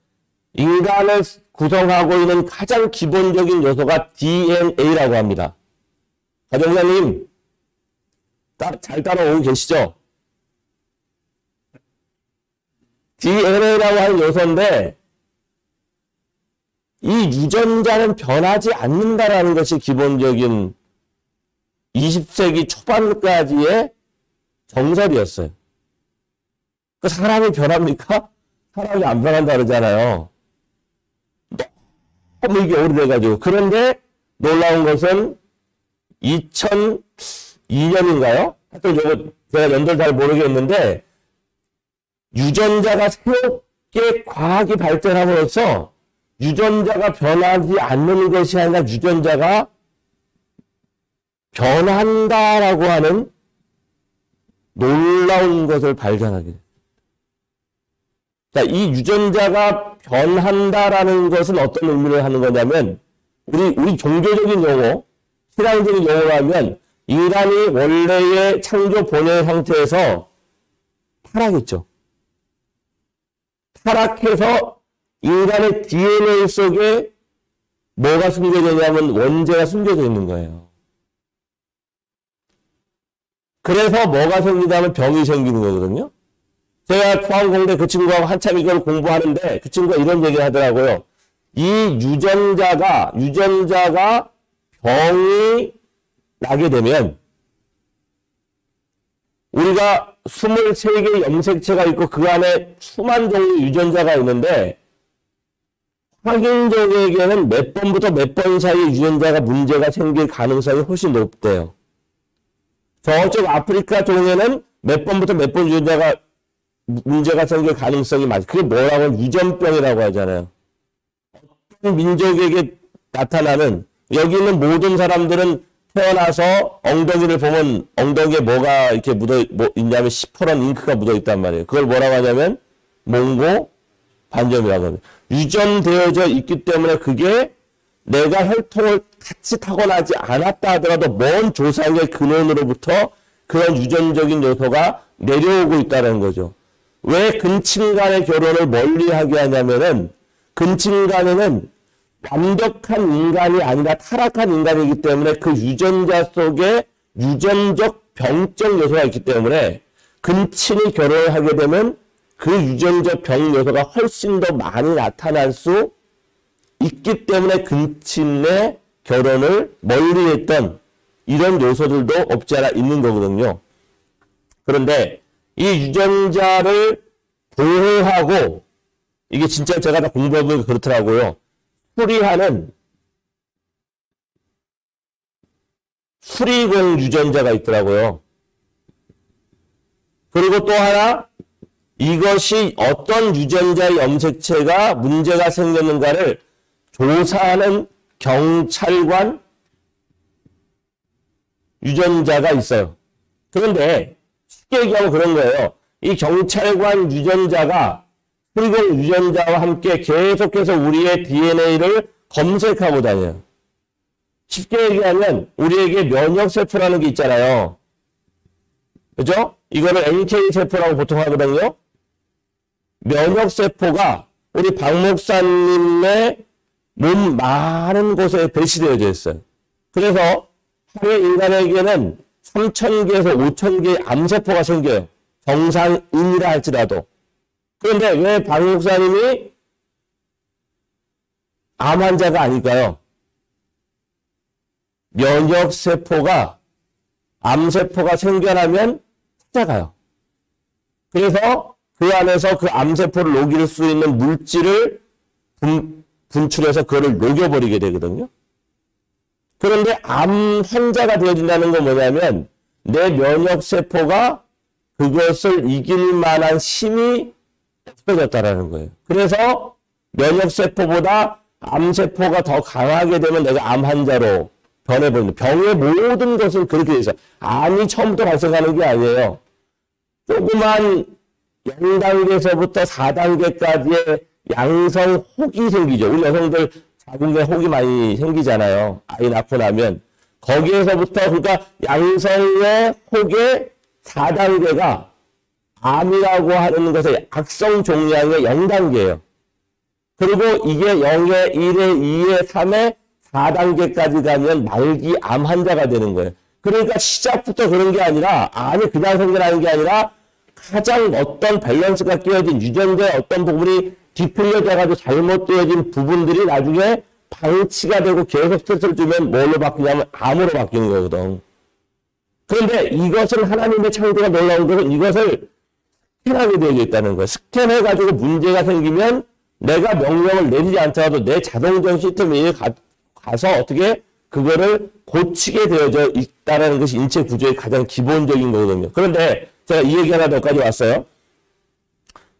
인간을 구성하고 있는 가장 기본적인 요소가 DNA라고 합니다. 가정사님, 잘 따라오고 계시죠? DNA라고 하는 요소인데 이 유전자는 변하지 않는다라는 것이 기본적인 20세기 초반까지의 정설이었어요. 그 사람이 변합니까? 사람이 안 변한다 그러잖아요. 너무 이게 오래돼가지고. 그런데 놀라운 것은 2002년인가요? 하여튼 이거 제가 연도를 잘 모르겠는데 유전자가 새롭게 과학이 발전함으로써 유전자가 변하지 않는 것이 아니라 유전자가 변한다라고 하는 놀라운 것을 발견하게 됩니다. 자, 이 유전자가 변한다라는 것은 어떤 의미를 하는 거냐면 우리 종교적인 용어, 신앙적인 용어로 하면 인간이 원래의 창조 본연의 상태에서 타락했죠. 타락해서 인간의 DNA 속에 뭐가 숨겨져 있냐면 원죄가 숨겨져 있는 거예요. 그래서 뭐가 생기냐면 병이 생기는 거거든요. 제가 포항공대 그 친구하고 한참 이걸 공부하는데 그 친구가 이런 얘기를 하더라고요. 이 유전자가 병이 나게 되면 우리가 23개의 염색체가 있고 그 안에 수만 종의 유전자가 있는데 확인적에게는 몇 번부터 몇 번 사이에 유전자가 문제가 생길 가능성이 훨씬 높대요. 저쪽 아프리카 종에는 몇 번부터 몇 번 유전자가 문제가 생길 가능성이 많죠. 그게 뭐라고 하면 유전병이라고 하잖아요. 어떤 민족에게 나타나는 여기 있는 모든 사람들은 태어나서 엉덩이를 보면 엉덩이에 뭐가 이렇게 있냐면 시퍼런 잉크가 묻어 있단 말이에요. 그걸 뭐라고 하냐면 몽고 반점이라고 합니다. 유전되어져 있기 때문에 그게 내가 혈통을 같이 타고나지 않았다 하더라도 먼 조상의 근원으로부터 그런 유전적인 요소가 내려오고 있다는 거죠. 왜 근친 간의 결혼을 멀리하게 하냐면은 근친 간에는 완벽한 인간이 아니라 타락한 인간이기 때문에 그 유전자 속에 유전적 병적 요소가 있기 때문에 근친이 결혼을 하게 되면 그 유전적 병 요소가 훨씬 더 많이 나타날 수 있기 때문에 근친의 결혼을 멀리했던 이런 요소들도 없지 않아 있는 거거든요. 그런데 이 유전자를 보호하고 이게 진짜 제가 다 공부해보니까 그렇더라고요. 수리하는 수리공 유전자가 있더라고요. 그리고 또 하나 이것이 어떤 유전자의 염색체가 문제가 생겼는가를 조사하는 경찰관 유전자가 있어요. 그런데 쉽게 얘기하면 그런 거예요. 이 경찰관 유전자가 수리공 유전자와 함께 계속해서 우리의 DNA를 검색하고 다녀요. 쉽게 얘기하면 우리에게 면역세포라는 게 있잖아요. 그죠? 이거를 NK세포라고 보통 하거든요. 면역세포가 우리 박 목사님의 몸 많은 곳에 배치되어져 있어요. 그래서 하루에 인간에게는 3,000개에서 5,000개의 암세포가 생겨요. 정상인이라 할지라도. 그런데 왜 박 목사님이 암 환자가 아닐까요? 면역세포가, 암세포가 생겨나면 찾아가요. 그래서 그 안에서 그 암세포를 녹일 수 있는 물질을 분출해서 그거를 녹여버리게 되거든요. 그런데 암 환자가 되어진다는 건 뭐냐면 내 면역세포가 그것을 이길 만한 힘이 없어졌다라는 거예요. 그래서 면역세포보다 암세포가 더 강하게 되면 내가 암 환자로 변해버립니다. 병의 모든 것은 그렇게 돼 있어요. 암이 처음부터 발생하는 게 아니에요. 조그만 0단계에서부터 4단계까지의 양성 혹이 생기죠. 우리 여성들 자궁에 혹이 많이 생기잖아요. 아이 낳고 나면. 거기에서부터 그러니까 양성의 혹의 4단계가 암이라고 하는 것의 악성 종양의 0단계예요. 그리고 이게 0에 1에 2에 3에 4단계까지 가면 말기 암 환자가 되는 거예요. 그러니까 시작부터 그런 게 아니라 암이 그냥 생겨나는 게 아니라 가장 어떤 밸런스가 깨어진 유전자의 어떤 부분이 뒤풀려져가지고 잘못되어진 부분들이 나중에 방치가 되고 계속 스트레스를 주면 뭘로 바뀌냐면 암으로 바뀌는 거거든. 그런데 이것을 하나님의 창조가 놀라운 것은 이것을 스캔하게 되어 있다는 거예요. 스캔해가지고 문제가 생기면 내가 명령을 내리지 않더라도 내 자동전 시스템에 가서 어떻게 그거를 고치게 되어져 있다는 것이 인체 구조의 가장 기본적인 거거든요. 그런데 제가 이 얘기 하나 더까지 왔어요.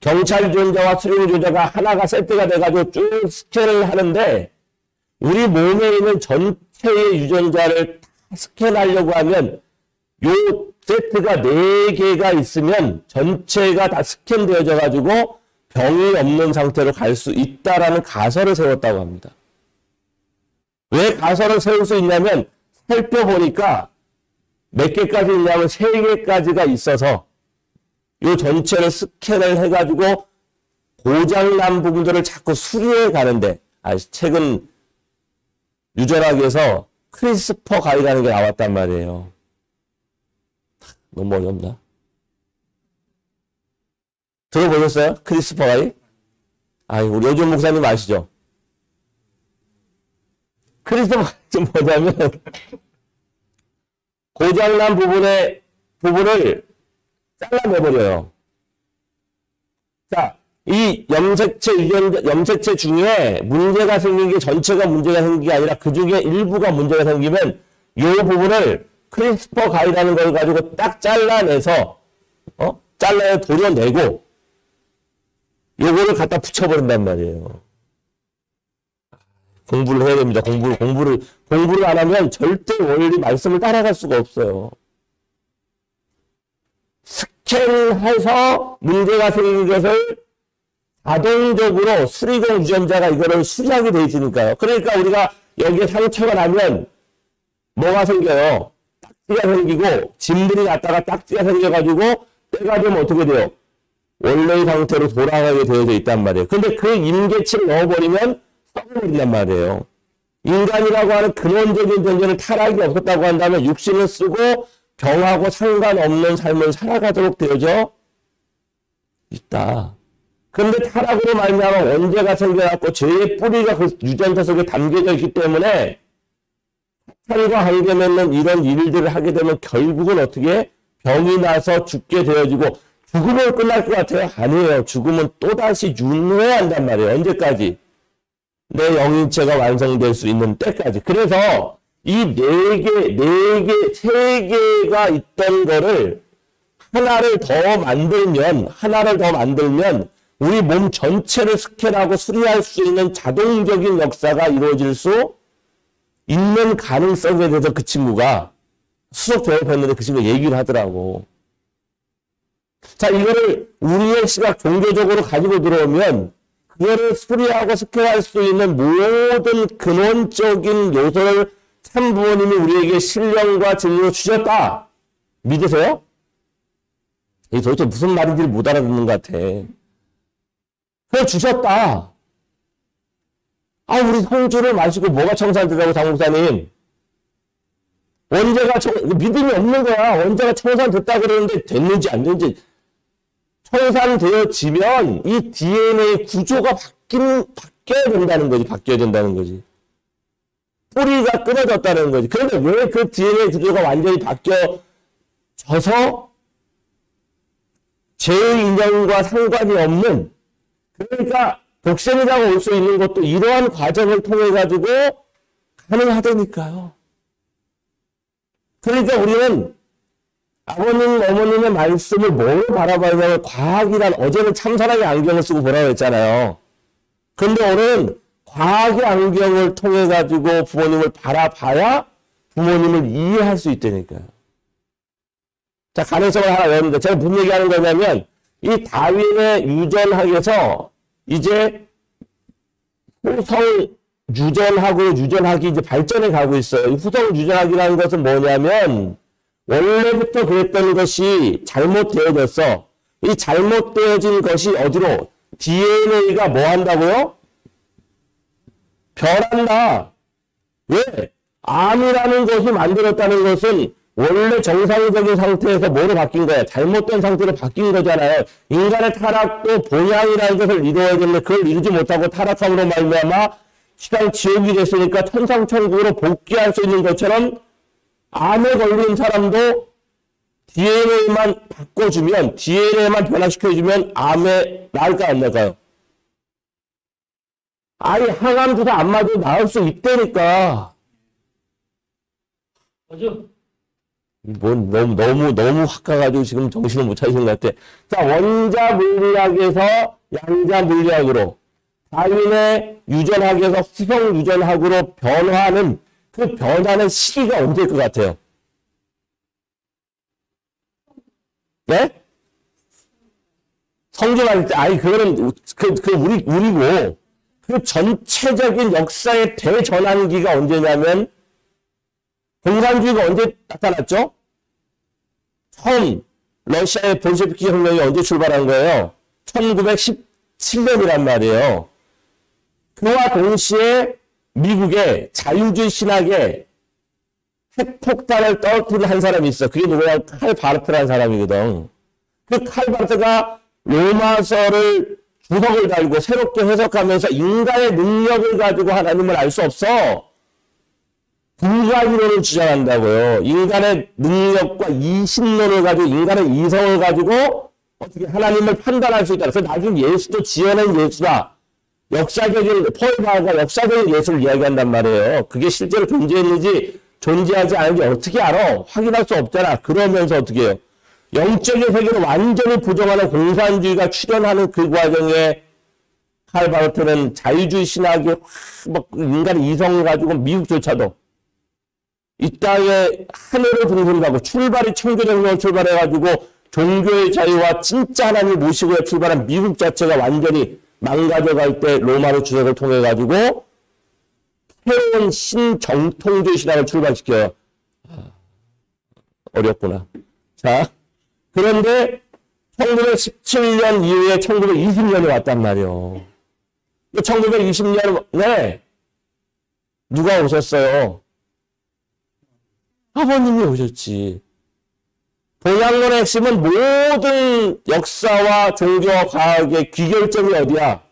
경찰 유전자와 수령 유전자가 하나가 세트가 돼가지고 쭉 스캔을 하는데 우리 몸에 있는 전체의 유전자를 다 스캔하려고 하면 요 세트가 4개가 있으면 전체가 다 스캔되어져 가지고 병이 없는 상태로 갈 수 있다라는 가설을 세웠다고 합니다. 왜 가설을 세울 수 있냐면 살펴보니까 몇 개까지 있냐면 3개까지가 있어서 이 전체를 스캔을 해가지고 고장난 부분들을 자꾸 수리해 가는데 최근 유전학에서 크리스퍼 가이라는 게 나왔단 말이에요. 너무 어렵나? 들어보셨어요? 크리스퍼 가이? 우리 요즘 목사님 아시죠? 크리스퍼 가이는 뭐냐면 고장난 부분을 잘라내버려요. 자, 이 염색체 중에 문제가 생긴 게 전체가 문제가 생긴 게 아니라 그 중에 일부가 문제가 생기면 이 부분을 크리스퍼 가이라는 걸 가지고 딱 잘라내서, 잘라내 도려내고, 요거를 갖다 붙여버린단 말이에요. 공부를 해야 됩니다. 공부를 안 하면 절대 원리 말씀을 따라갈 수가 없어요. 스캔해서 문제가 생긴 것을 자동적으로 수리공 유전자가 이거를 수리하게 돼 있으니까요. 그러니까 우리가 여기에 상처가 나면 뭐가 생겨요? 딱지가 생기고 진물이 났다가 딱지가 생겨가지고 때가 되면 어떻게 돼요? 원래의 상태로 돌아가게 되어져 있단 말이에요. 근데 그 임계치를 넣어버리면 썩어버린단 말이에요. 인간이라고 하는 근원적인 존재는 타락이 없었다고 한다면 육신을 쓰고 병하고 상관없는 삶을 살아가도록 되어져 있다. 그런데 타락으로 말미암아 원죄가 생겨났고 죄의 뿌리가 그 유전자 속에 담겨져 있기 때문에 사탄과 관계 맺는 이런 일들을 하게 되면 결국은 어떻게 병이 나서 죽게 되어지고 죽으면 끝날 것 같아요? 아니에요. 죽으면 또다시 윤회해야 한단 말이에요. 언제까지? 내 영인체가 완성될 수 있는 때까지. 그래서 이 3개가 있던 거를 하나를 더 만들면 우리 몸 전체를 스캔하고 수리할 수 있는 자동적인 역사가 이루어질 수 있는 가능성에 대해서 그 친구가 수석 졸업했는데 그 친구가 얘기를 하더라고. 자, 이거를 우리의 시각 종교적으로 가지고 들어오면 그거를 수리하고 스캔할 수 있는 모든 근원적인 요소를 참 부모님이 우리에게 신령과 진리로 주셨다. 믿으세요? 이게 도대체 무슨 말인지 못 알아듣는 것 같아. 그걸 주셨다. 아, 우리 성주를 마시고 뭐가 청산되라고, 장 목사님. 원죄가 믿음이 없는 거야. 원죄가 청산됐다 그러는데 됐는지 안 됐는지. 청산되어지면 이 DNA 구조가 바뀌어야 된다는 거지. 바뀌어야 된다는 거지. 뿌리가 끊어졌다는 거지. 그런데 왜 그 DNA 구조가 완전히 바뀌어져서 죄의 인연과 상관이 없는, 그러니까 독생이라고 올 수 있는 것도 이러한 과정을 통해 가지고 가능하다니까요. 그러니까 우리는 아버님, 어머님의 말씀을 뭐로 바라봐야 되냐면 과학이란, 어제는 참사랑의 안경을 쓰고 보라고 했잖아요. 그런데 오늘은 과학의 안경을 통해 가지고 부모님을 바라봐야 부모님을 이해할 수 있다니까요. 자, 가능성을 하나 외웁니다. 제가 무슨 얘기하는 거냐면 이 다윈의 유전학에서 이제 후성 유전학이 이제 발전해 가고 있어요. 이 후성 유전학이라는 것은 뭐냐면 원래부터 그랬던 것이 잘못되어졌어. 이 잘못되어진 것이 어디로? DNA가 뭐 한다고요? 변한다. 왜? 암이라는 것이 만들었다는 것은 원래 정상적인 상태에서 뭐로 바뀐 거야? 잘못된 상태로 바뀐 거잖아요. 인간의 타락도 본향이라는 것을 이루어야 되는데 그걸 이루지 못하고 타락함으로 말미암아 지상 지옥이 됐으니까 천상천국으로 복귀할 수 있는 것처럼 암에 걸린 사람도 DNA만 바꿔주면, DNA만 변화시켜주면 암에 나을까 안 나을까요? 아니, 항암 주사 안 맞아도 나을 수 있다니까. 맞아. 너무 확 가가지고 지금 정신을 못 차리시는 것 같아. 자, 원자 물리학에서 양자 물리학으로, 다윈의 유전학에서 후성 유전학으로 변화하는 그 변화는 시기가 언제일 것 같아요? 네? 성경할 때, 아니, 그거는, 우리고, 그 전체적인 역사의 대전환기가 언제냐면, 공산주의가 언제 나타났죠? 처음, 러시아의 볼셰비키 혁명이 언제 출발한 거예요? 1917년이란 말이에요. 그와 동시에 미국의 자유주의 신학에 핵폭탄을 떨어뜨린 한 사람이 있어. 그게 누구냐? 칼 바르트라는 사람이거든. 그 칼 바르트가 로마서를 주석을 달고 새롭게 해석하면서 인간의 능력을 가지고 하나님을 알 수 없어. 불가이론을 주장한다고요. 인간의 능력과 이신론을 가지고, 인간의 이성을 가지고 어떻게 하나님을 판단할 수 있다. 그래서 나중에 예수도 지어낸 예수다. 역사적인, 폴바가 역사적인 예수를 이야기한단 말이에요. 그게 실제로 존재했는지 존재하지 않은지 어떻게 알아? 확인할 수 없잖아. 그러면서 어떻게 해요? 영적인 세계를 완전히 부정하는 공산주의가 출현하는 그 과정에 칼 바르트는 자유주의 신학이 막 인간의 이성을 가지고 미국조차도 이 땅에 하늘을 등진다고 출발이 청교정령을 출발해가지고 종교의 자유와 진짜 하나님을 모시고 출발한 미국 자체가 완전히 망가져갈 때 로마로 주석을 통해 가지고 새로운 신정통주의 신학을 출발시켜요. 어렵구나. 자, 그런데 1917년 이후에 1920년이 왔단 말이에요. 1920년에 누가 오셨어요? 아버님이 오셨지. 동양론의 핵심은 모든 역사와 종교와 과학의 귀결점이 어디야?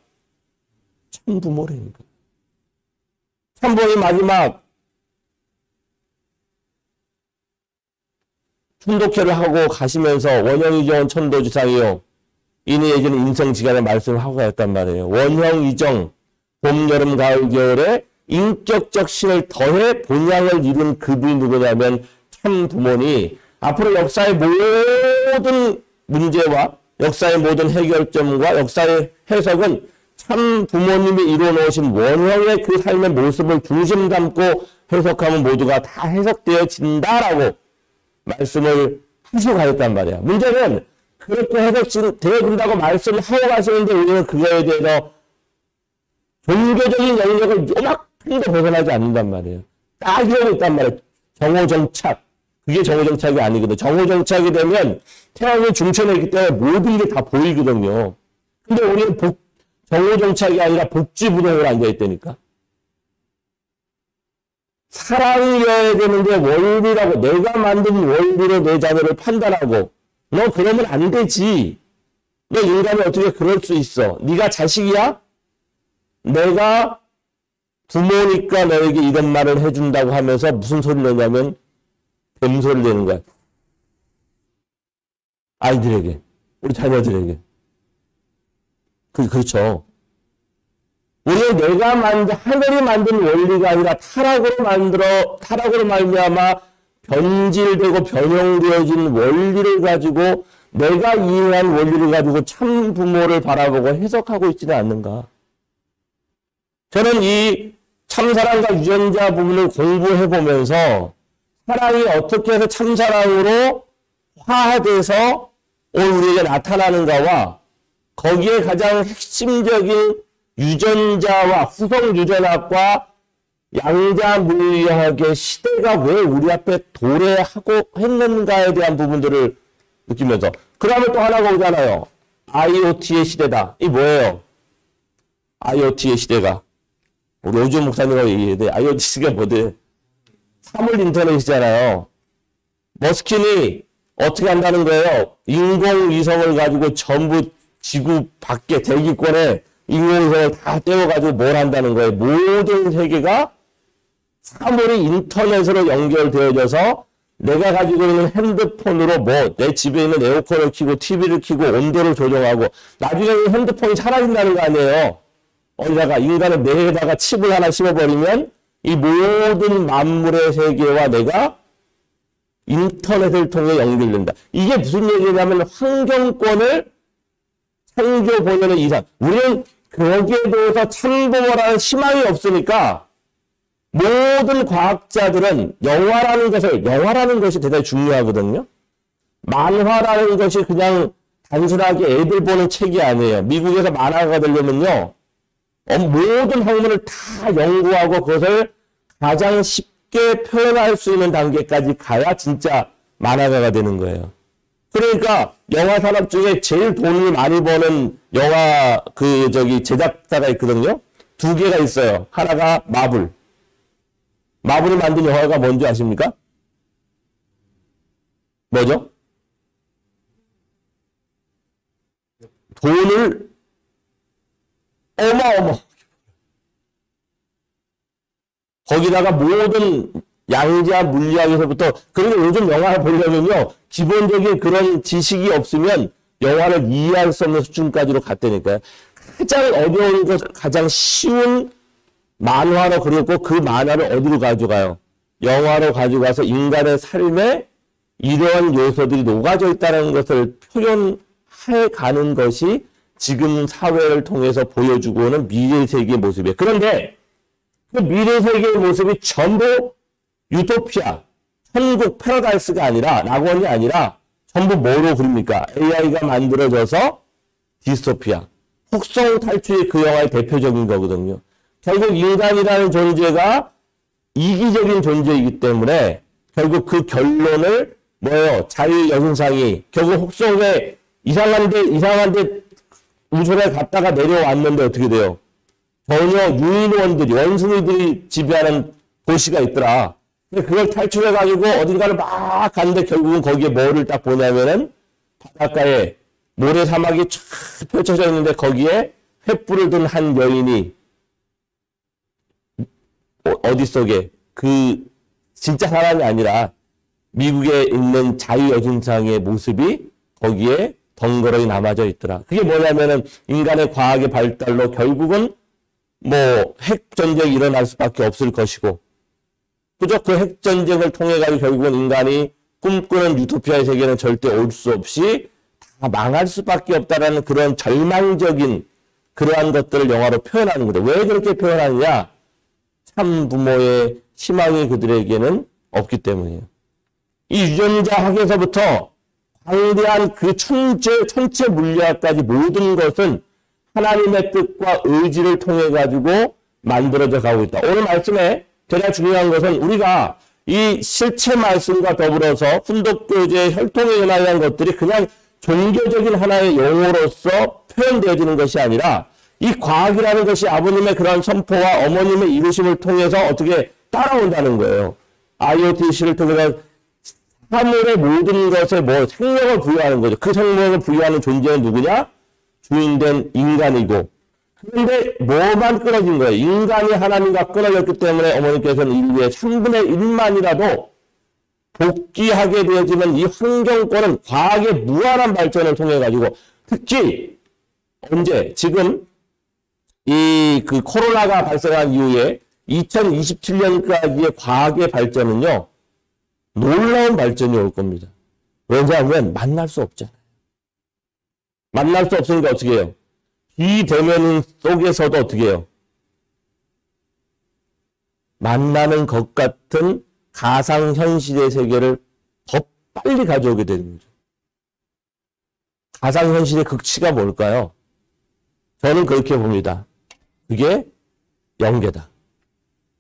참부모라니까. 참부모의 마지막 충독회를 하고 가시면서 원형이정 천도지상이요. 이니 예전에 인성지간의 말씀을 하고 갔단 말이에요. 원형이정 봄, 여름, 가을, 겨울에 인격적 신을 더해 본향을 이룬 그분이 누구냐면 참부모니 앞으로 역사의 모든 문제와 역사의 모든 해결점과 역사의 해석은 참 부모님이 이루어놓으신 원형의 그 삶의 모습을 중심 담고 해석하면 모두가 다 해석되어진다라고 말씀을 하시고 가셨단 말이야. 문제는 그렇게 해석되어진다고 말씀을 하고 가시는데 우리는 그거에 대해서 종교적인 영역을 요만큼도 벗어나지 않는단 말이에요. 딱 이러고 있단 말이에요. 정오정착. 그게 정오정착이 아니거든. 정오정착이 되면 태양이 중천에 있기 때문에 모든 게 다 보이거든요. 근데 우리는 정오정착이 아니라 복지부동으로 앉아있다니까. 사랑이어야 되는데 원리라고 내가 만든 원리로 내 자녀를 판단하고 너 그러면 안 되지. 너 인간이 어떻게 그럴 수 있어. 네가 자식이야? 내가 부모니까 너에게 이런 말을 해준다고 하면서 무슨 소리를 내냐면 뱀소리를 내는 거야. 아이들에게. 우리 자녀들에게. 그렇죠. 우리는 내가 하늘이 만든 원리가 아니라 타락으로 말미암아 변질되고 변형되어진 원리를 가지고 내가 이해한 원리를 가지고 참 부모를 바라보고 해석하고 있지는 않는가. 저는 이 참사랑과 유전자 부분을 공부해보면서 사랑이 어떻게 해서 참사랑으로 화해돼서 오늘 우리에게 나타나는가와 거기에 가장 핵심적인 유전자와 후성 유전학과 양자 물리학의 시대가 왜 우리 앞에 도래하고 했는가에 대한 부분들을 느끼면서 그 다음에 또 하나가 오잖아요. IoT의 시대다. 이 뭐예요? IoT의 시대가 우리 오주원 목사님과 얘기해야 돼. IoT가 뭐대? 사물 인터넷이잖아요. 머스킨이 어떻게 한다는 거예요? 인공위성을 가지고 전부 지구 밖에 대기권에 인공위성을 다 떼어가지고 뭘 한다는 거예요? 모든 세계가 사물이 인터넷으로 연결되어져서 내가 가지고 있는 핸드폰으로 내 집에 있는 에어컨을 켜고 TV를 켜고 온도를 조정하고 나중에 핸드폰이 사라진다는 거 아니에요? 어디다가 인간의 뇌에다가 칩을 하나 심어버리면 이 모든 만물의 세계와 내가 인터넷을 통해 연결된다. 이게 무슨 얘기냐면 환경권을 창조보려는 이상. 우리는 거기에 대해서 참고라는 희망이 없으니까 모든 과학자들은 영화라는 것이 대단히 중요하거든요. 만화라는 것이 그냥 단순하게 애들 보는 책이 아니에요. 미국에서 만화가 되려면요. 모든 학문을 다 연구하고 그것을 가장 쉽게 표현할 수 있는 단계까지 가야 진짜 만화가가 되는 거예요. 그러니까 영화 산업 중에 제일 돈을 많이 버는 영화 제작사가 있거든요. 두 개가 있어요. 하나가 마블. 마블이 만든 영화가 뭔지 아십니까? 뭐죠? 돈을 어마어마. 거기다가 모든 양자 물리학에서부터 그리고 요즘 영화를 보려면요. 기본적인 그런 지식이 없으면 영화를 이해할 수 없는 수준까지로 갔다니까요. 가장 어려운 것, 가장 쉬운 만화로 그렸고 그 만화를 어디로 가져가요? 영화로 가져가서 인간의 삶에 이러한 요소들이 녹아져 있다는 것을 표현해 가는 것이 지금 사회를 통해서 보여주고 오는 미래 세계의 모습이에요. 그런데 그 미래 세계의 모습이 전부 유토피아, 천국, 패러다이스가 아니라 낙원이 아니라 전부 뭐로 그립니까? AI가 만들어져서 디스토피아, 혹성 탈출이 그 영화의 대표적인 거거든요. 결국 인간이라는 존재가 이기적인 존재이기 때문에 결국 그 결론을 뭐예요? 자유여신상이 결국 혹성에 이상한데 우주를 갔다가 내려왔는데 어떻게 돼요? 전혀 유인원들이 원숭이들이 지배하는 도시가 있더라. 근데 그걸 탈출해가지고 어딘가를 막 갔는데 결국은 거기에 뭐를 딱 보냐면은 바닷가에 모래 사막이 쫙 펼쳐져 있는데 거기에 횃불을 든 한 여인이 어디 속에 진짜 사람이 아니라 미국에 있는 자유여신상의 모습이 거기에 덩그러니 남아져 있더라. 그게 뭐냐면은 인간의 과학의 발달로 결국은 핵전쟁이 일어날 수밖에 없을 것이고, 그죠? 그 핵전쟁을 통해가지고 결국은 인간이 꿈꾸는 유토피아의 세계는 절대 올 수 없이 다 망할 수밖에 없다라는 그런 절망적인 그러한 것들을 영화로 표현하는 거다. 왜 그렇게 표현하느냐? 참 부모의 희망이 그들에게는 없기 때문이에요. 이 유전자 학에서부터 광대한 그 천체 물리학까지 모든 것은 하나님의 뜻과 의지를 통해 가지고 만들어져 가고 있다. 오늘 말씀에 제일 중요한 것은 우리가 이 실체 말씀과 더불어서 훈독교제의 혈통의 연합이라는 것들이 그냥 종교적인 하나의 용어로서 표현되어지는 것이 아니라 이 과학이라는 것이 아버님의 그러한 선포와 어머님의 이루심을 통해서 어떻게 따라온다는 거예요. IoTC를 통해서 사물의 모든 것에 생명을 부여하는 거죠. 그 생명을 부여하는 존재는 누구냐? 주인된 인간이고. 그런데 뭐만 끊어진 거예요? 인간이 하나님과 끊어졌기 때문에 어머니께서는 인류의 3분의 1만이라도 복귀하게 되어지는 이 환경권은 과학의 무한한 발전을 통해 가지고 특히 언제 지금 그 코로나가 발생한 이후에 2027년까지의 과학의 발전은요 놀라운 발전이 올 겁니다. 왜냐하면 만날 수 없잖아요. 만날 수 없으니까 어떻게 해요? 비대면 속에서도 어떻게 해요? 만나는 것 같은 가상현실의 세계를 더 빨리 가져오게 되는 거죠. 가상현실의 극치가 뭘까요? 저는 그렇게 봅니다. 그게 영계다.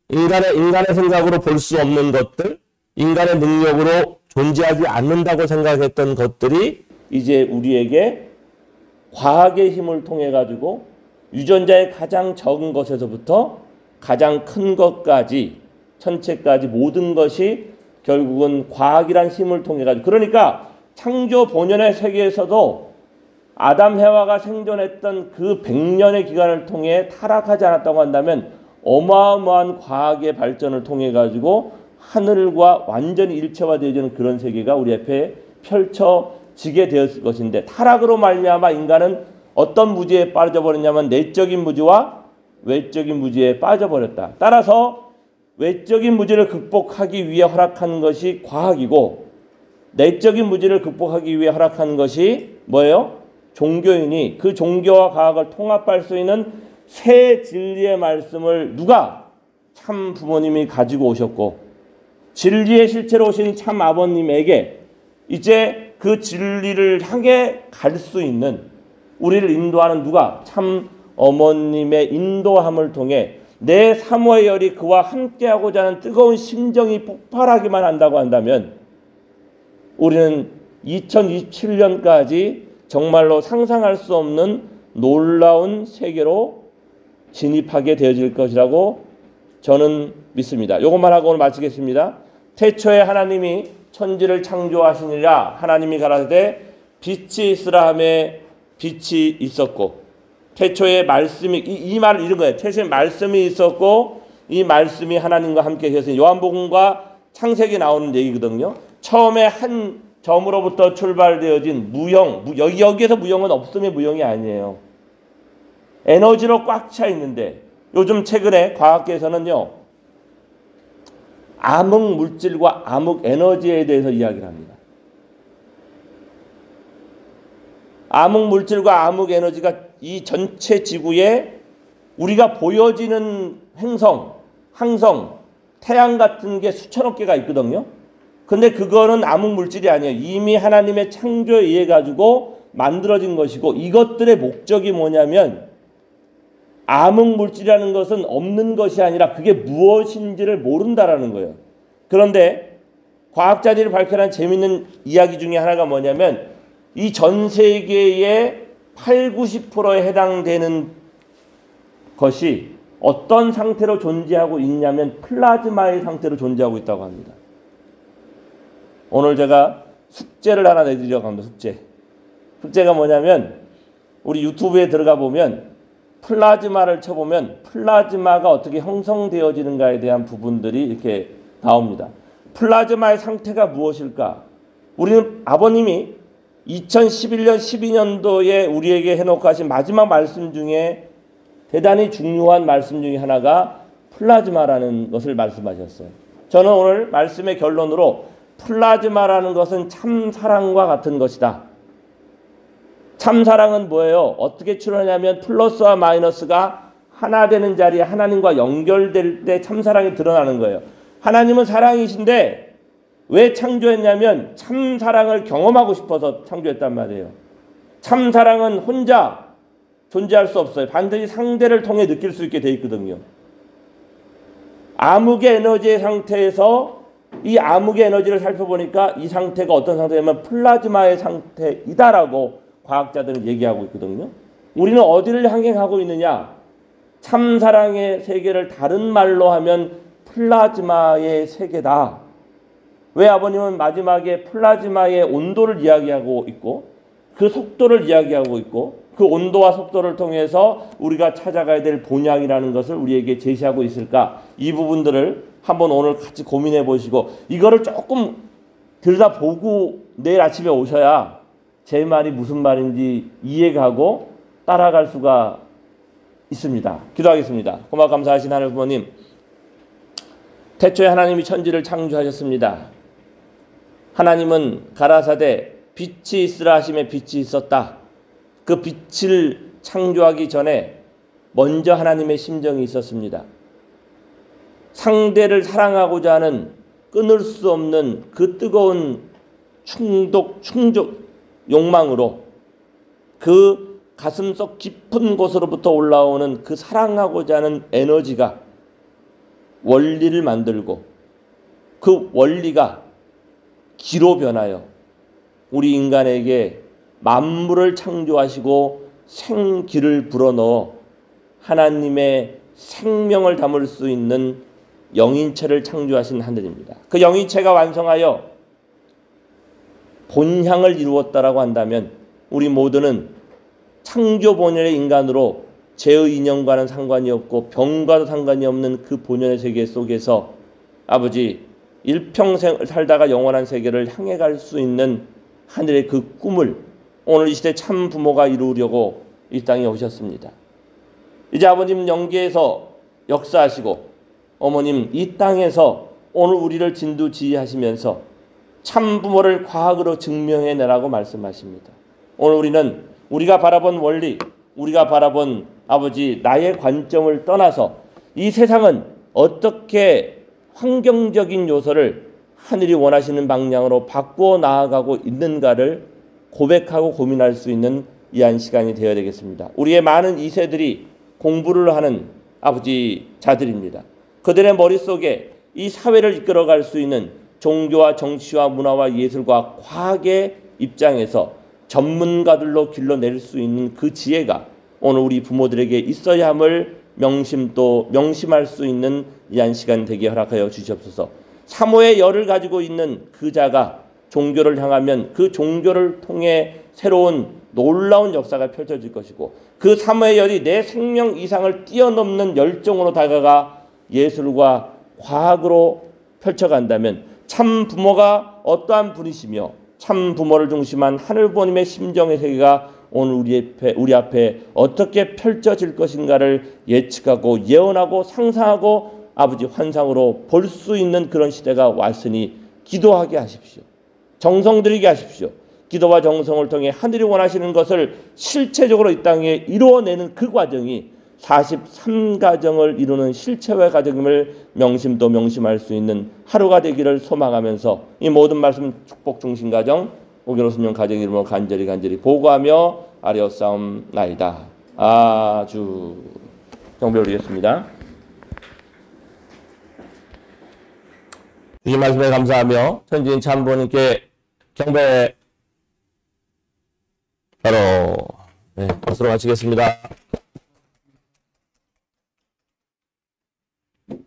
인간의 생각으로 볼 수 없는 것들, 인간의 능력으로 존재하지 않는다고 생각했던 것들이 이제 우리에게 과학의 힘을 통해 가지고 유전자의 가장 적은 것에서부터 가장 큰 것까지 천체까지 모든 것이 결국은 과학이란 힘을 통해 가지고 그러니까 창조 본연의 세계에서도 아담 해와가 생존했던 그 100년의 기간을 통해 타락하지 않았다고 한다면 어마어마한 과학의 발전을 통해 가지고 하늘과 완전히 일체화되어지는 그런 세계가 우리 앞에 펼쳐지게 되었을 것인데 타락으로 말미암아 인간은 어떤 무지에 빠져버렸냐면 내적인 무지와 외적인 무지에 빠져버렸다. 따라서 외적인 무지를 극복하기 위해 허락한 것이 과학이고 내적인 무지를 극복하기 위해 허락한 것이 뭐예요? 종교이니 그 종교와 과학을 통합할 수 있는 새 진리의 말씀을 누가? 참 부모님이 가지고 오셨고 진리의 실체로 오신 참 아버님에게 이제 그 진리를 향해 갈 수 있는 우리를 인도하는 누가? 참 어머님의 인도함을 통해 내 사모의 열이 그와 함께하고자 하는 뜨거운 심정이 폭발하기만 한다고 한다면 우리는 2027년까지 정말로 상상할 수 없는 놀라운 세계로 진입하게 되어질 것이라고 저는 믿습니다. 이것만 하고 오늘 마치겠습니다. 태초에 하나님이 천지를 창조하시니라 하나님이 가라사대 빛이 있으라 하매 빛이 있었고 태초에 말씀이 이 말을 이런 거예요. 태초에 말씀이 있었고 이 말씀이 하나님과 함께 계셨으니 요한복음과 창세기 나오는 얘기거든요. 처음에 한 점으로부터 출발되어진 무형 여기에서 무형은 없음의 무형이 아니에요. 에너지로 꽉 차 있는데 요즘 최근에 과학계에서는요 암흑 물질과 암흑 에너지에 대해서 이야기를 합니다. 암흑 물질과 암흑 에너지가 이 전체 지구에 우리가 보여지는 행성, 항성, 태양 같은 게 수천억 개가 있거든요. 근데 그거는 암흑 물질이 아니에요. 이미 하나님의 창조에 의해 가지고 만들어진 것이고 이것들의 목적이 뭐냐면 암흑 물질이라는 것은 없는 것이 아니라 그게 무엇인지를 모른다라는 거예요. 그런데 과학자들이 발표한 재미있는 이야기 중에 하나가 뭐냐면 이 전 세계의 80-90%에 해당되는 것이 어떤 상태로 존재하고 있냐면 플라즈마의 상태로 존재하고 있다고 합니다. 오늘 제가 숙제를 하나 내드리려고 합니다. 숙제가 뭐냐면 우리 유튜브에 들어가 보면 플라즈마를 쳐보면 플라즈마가 어떻게 형성되어지는가에 대한 부분들이 이렇게 나옵니다. 플라즈마의 상태가 무엇일까? 우리는 아버님이 2011년 12년도에 우리에게 해놓고 하신 마지막 말씀 중에 대단히 중요한 말씀 중에 하나가 플라즈마라는 것을 말씀하셨어요. 저는 오늘 말씀의 결론으로 플라즈마라는 것은 참사랑과 같은 것이다. 참사랑은 뭐예요? 어떻게 출현하냐면 플러스와 마이너스가 하나 되는 자리에 하나님과 연결될 때 참사랑이 드러나는 거예요. 하나님은 사랑이신데 왜 창조했냐면 참사랑을 경험하고 싶어서 창조했단 말이에요. 참사랑은 혼자 존재할 수 없어요. 반드시 상대를 통해 느낄 수 있게 돼 있거든요. 암흑의 에너지의 상태에서 이 암흑의 에너지를 살펴보니까 이 상태가 어떤 상태냐면 플라즈마의 상태이다라고 과학자들은 얘기하고 있거든요. 우리는 어디를 향해 가고 있느냐? 참사랑의 세계를 다른 말로 하면 플라즈마의 세계다. 왜 아버님은 마지막에 플라즈마의 온도를 이야기하고 있고 그 속도를 이야기하고 있고 그 온도와 속도를 통해서 우리가 찾아가야 될 본향이라는 것을 우리에게 제시하고 있을까? 이 부분들을 한번 오늘 같이 고민해 보시고 이거를 조금 들여다보고 내일 아침에 오셔야 제 말이 무슨 말인지 이해가고 따라갈 수가 있습니다. 기도하겠습니다. 고마워 감사하신 하늘 부모님, 태초에 하나님이 천지를 창조하셨습니다. 하나님은 가라사대 빛이 있으라 하심에 빛이 있었다. 그 빛을 창조하기 전에 먼저 하나님의 심정이 있었습니다. 상대를 사랑하고자 하는 끊을 수 없는 그 뜨거운 충족 욕망으로 그 가슴속 깊은 곳으로부터 올라오는 그 사랑하고자 하는 에너지가 원리를 만들고 그 원리가 기로 변하여 우리 인간에게 만물을 창조하시고 생기를 불어넣어 하나님의 생명을 담을 수 있는 영인체를 창조하신 하늘입니다. 그 영인체가 완성하여 본향을 이루었다라고 한다면 우리 모두는 창조 본연의 인간으로 죄의 인연과는 상관이 없고 병과도 상관이 없는 그 본연의 세계 속에서 아버지 일평생 살다가 영원한 세계를 향해 갈 수 있는 하늘의 그 꿈을 오늘 이 시대 참 부모가 이루려고 이 땅에 오셨습니다. 이제 아버님 영계에서 역사하시고 어머님 이 땅에서 오늘 우리를 진두지휘하시면서 참 부모를 과학으로 증명해내라고 말씀하십니다. 오늘 우리는 우리가 바라본 원리, 우리가 바라본 아버지 나의 관점을 떠나서 이 세상은 어떻게 환경적인 요소를 하늘이 원하시는 방향으로 바꾸어 나아가고 있는가를 고백하고 고민할 수 있는 이한 시간이 되어야 되겠습니다. 우리의 많은 2세들이 공부를 하는 아버지 자들입니다. 그들의 머릿속에 이 사회를 이끌어갈 수 있는 종교와 정치와 문화와 예술과 과학의 입장에서 전문가들로 길러낼 수 있는 그 지혜가 오늘 우리 부모들에게 있어야 함을 명심할 수 있는 이한 시간 되게 허락하여 주시옵소서. 사모의 열을 가지고 있는 그 자가 종교를 향하면 그 종교를 통해 새로운 놀라운 역사가 펼쳐질 것이고 그 사모의 열이 내 생명 이상을 뛰어넘는 열정으로 다가가 예술과 과학으로 펼쳐간다면 참 부모가 어떠한 분이시며 참 부모를 중심한 하늘 부모님의 심정의 세계가 오늘 우리 앞에 어떻게 펼쳐질 것인가를 예측하고 예언하고 상상하고 아버지 환상으로 볼 수 있는 그런 시대가 왔으니 기도하게 하십시오. 정성 들이게 하십시오. 기도와 정성을 통해 하늘이 원하시는 것을 실체적으로 이 땅에 이루어내는 그 과정이 43가정을 이루는 실체화 과정임을 명심할 수 있는 하루가 되기를 소망하면서 이 모든 말씀 축복 중심 가정 오기로 순명 가정 이름으로 간절히 보고하며 아뢰옵사옵나이다. 아주 경배 올리겠습니다. 이 말씀에 감사하며 천지인 참부모님께 경배 바로 박수로 마치겠습니다.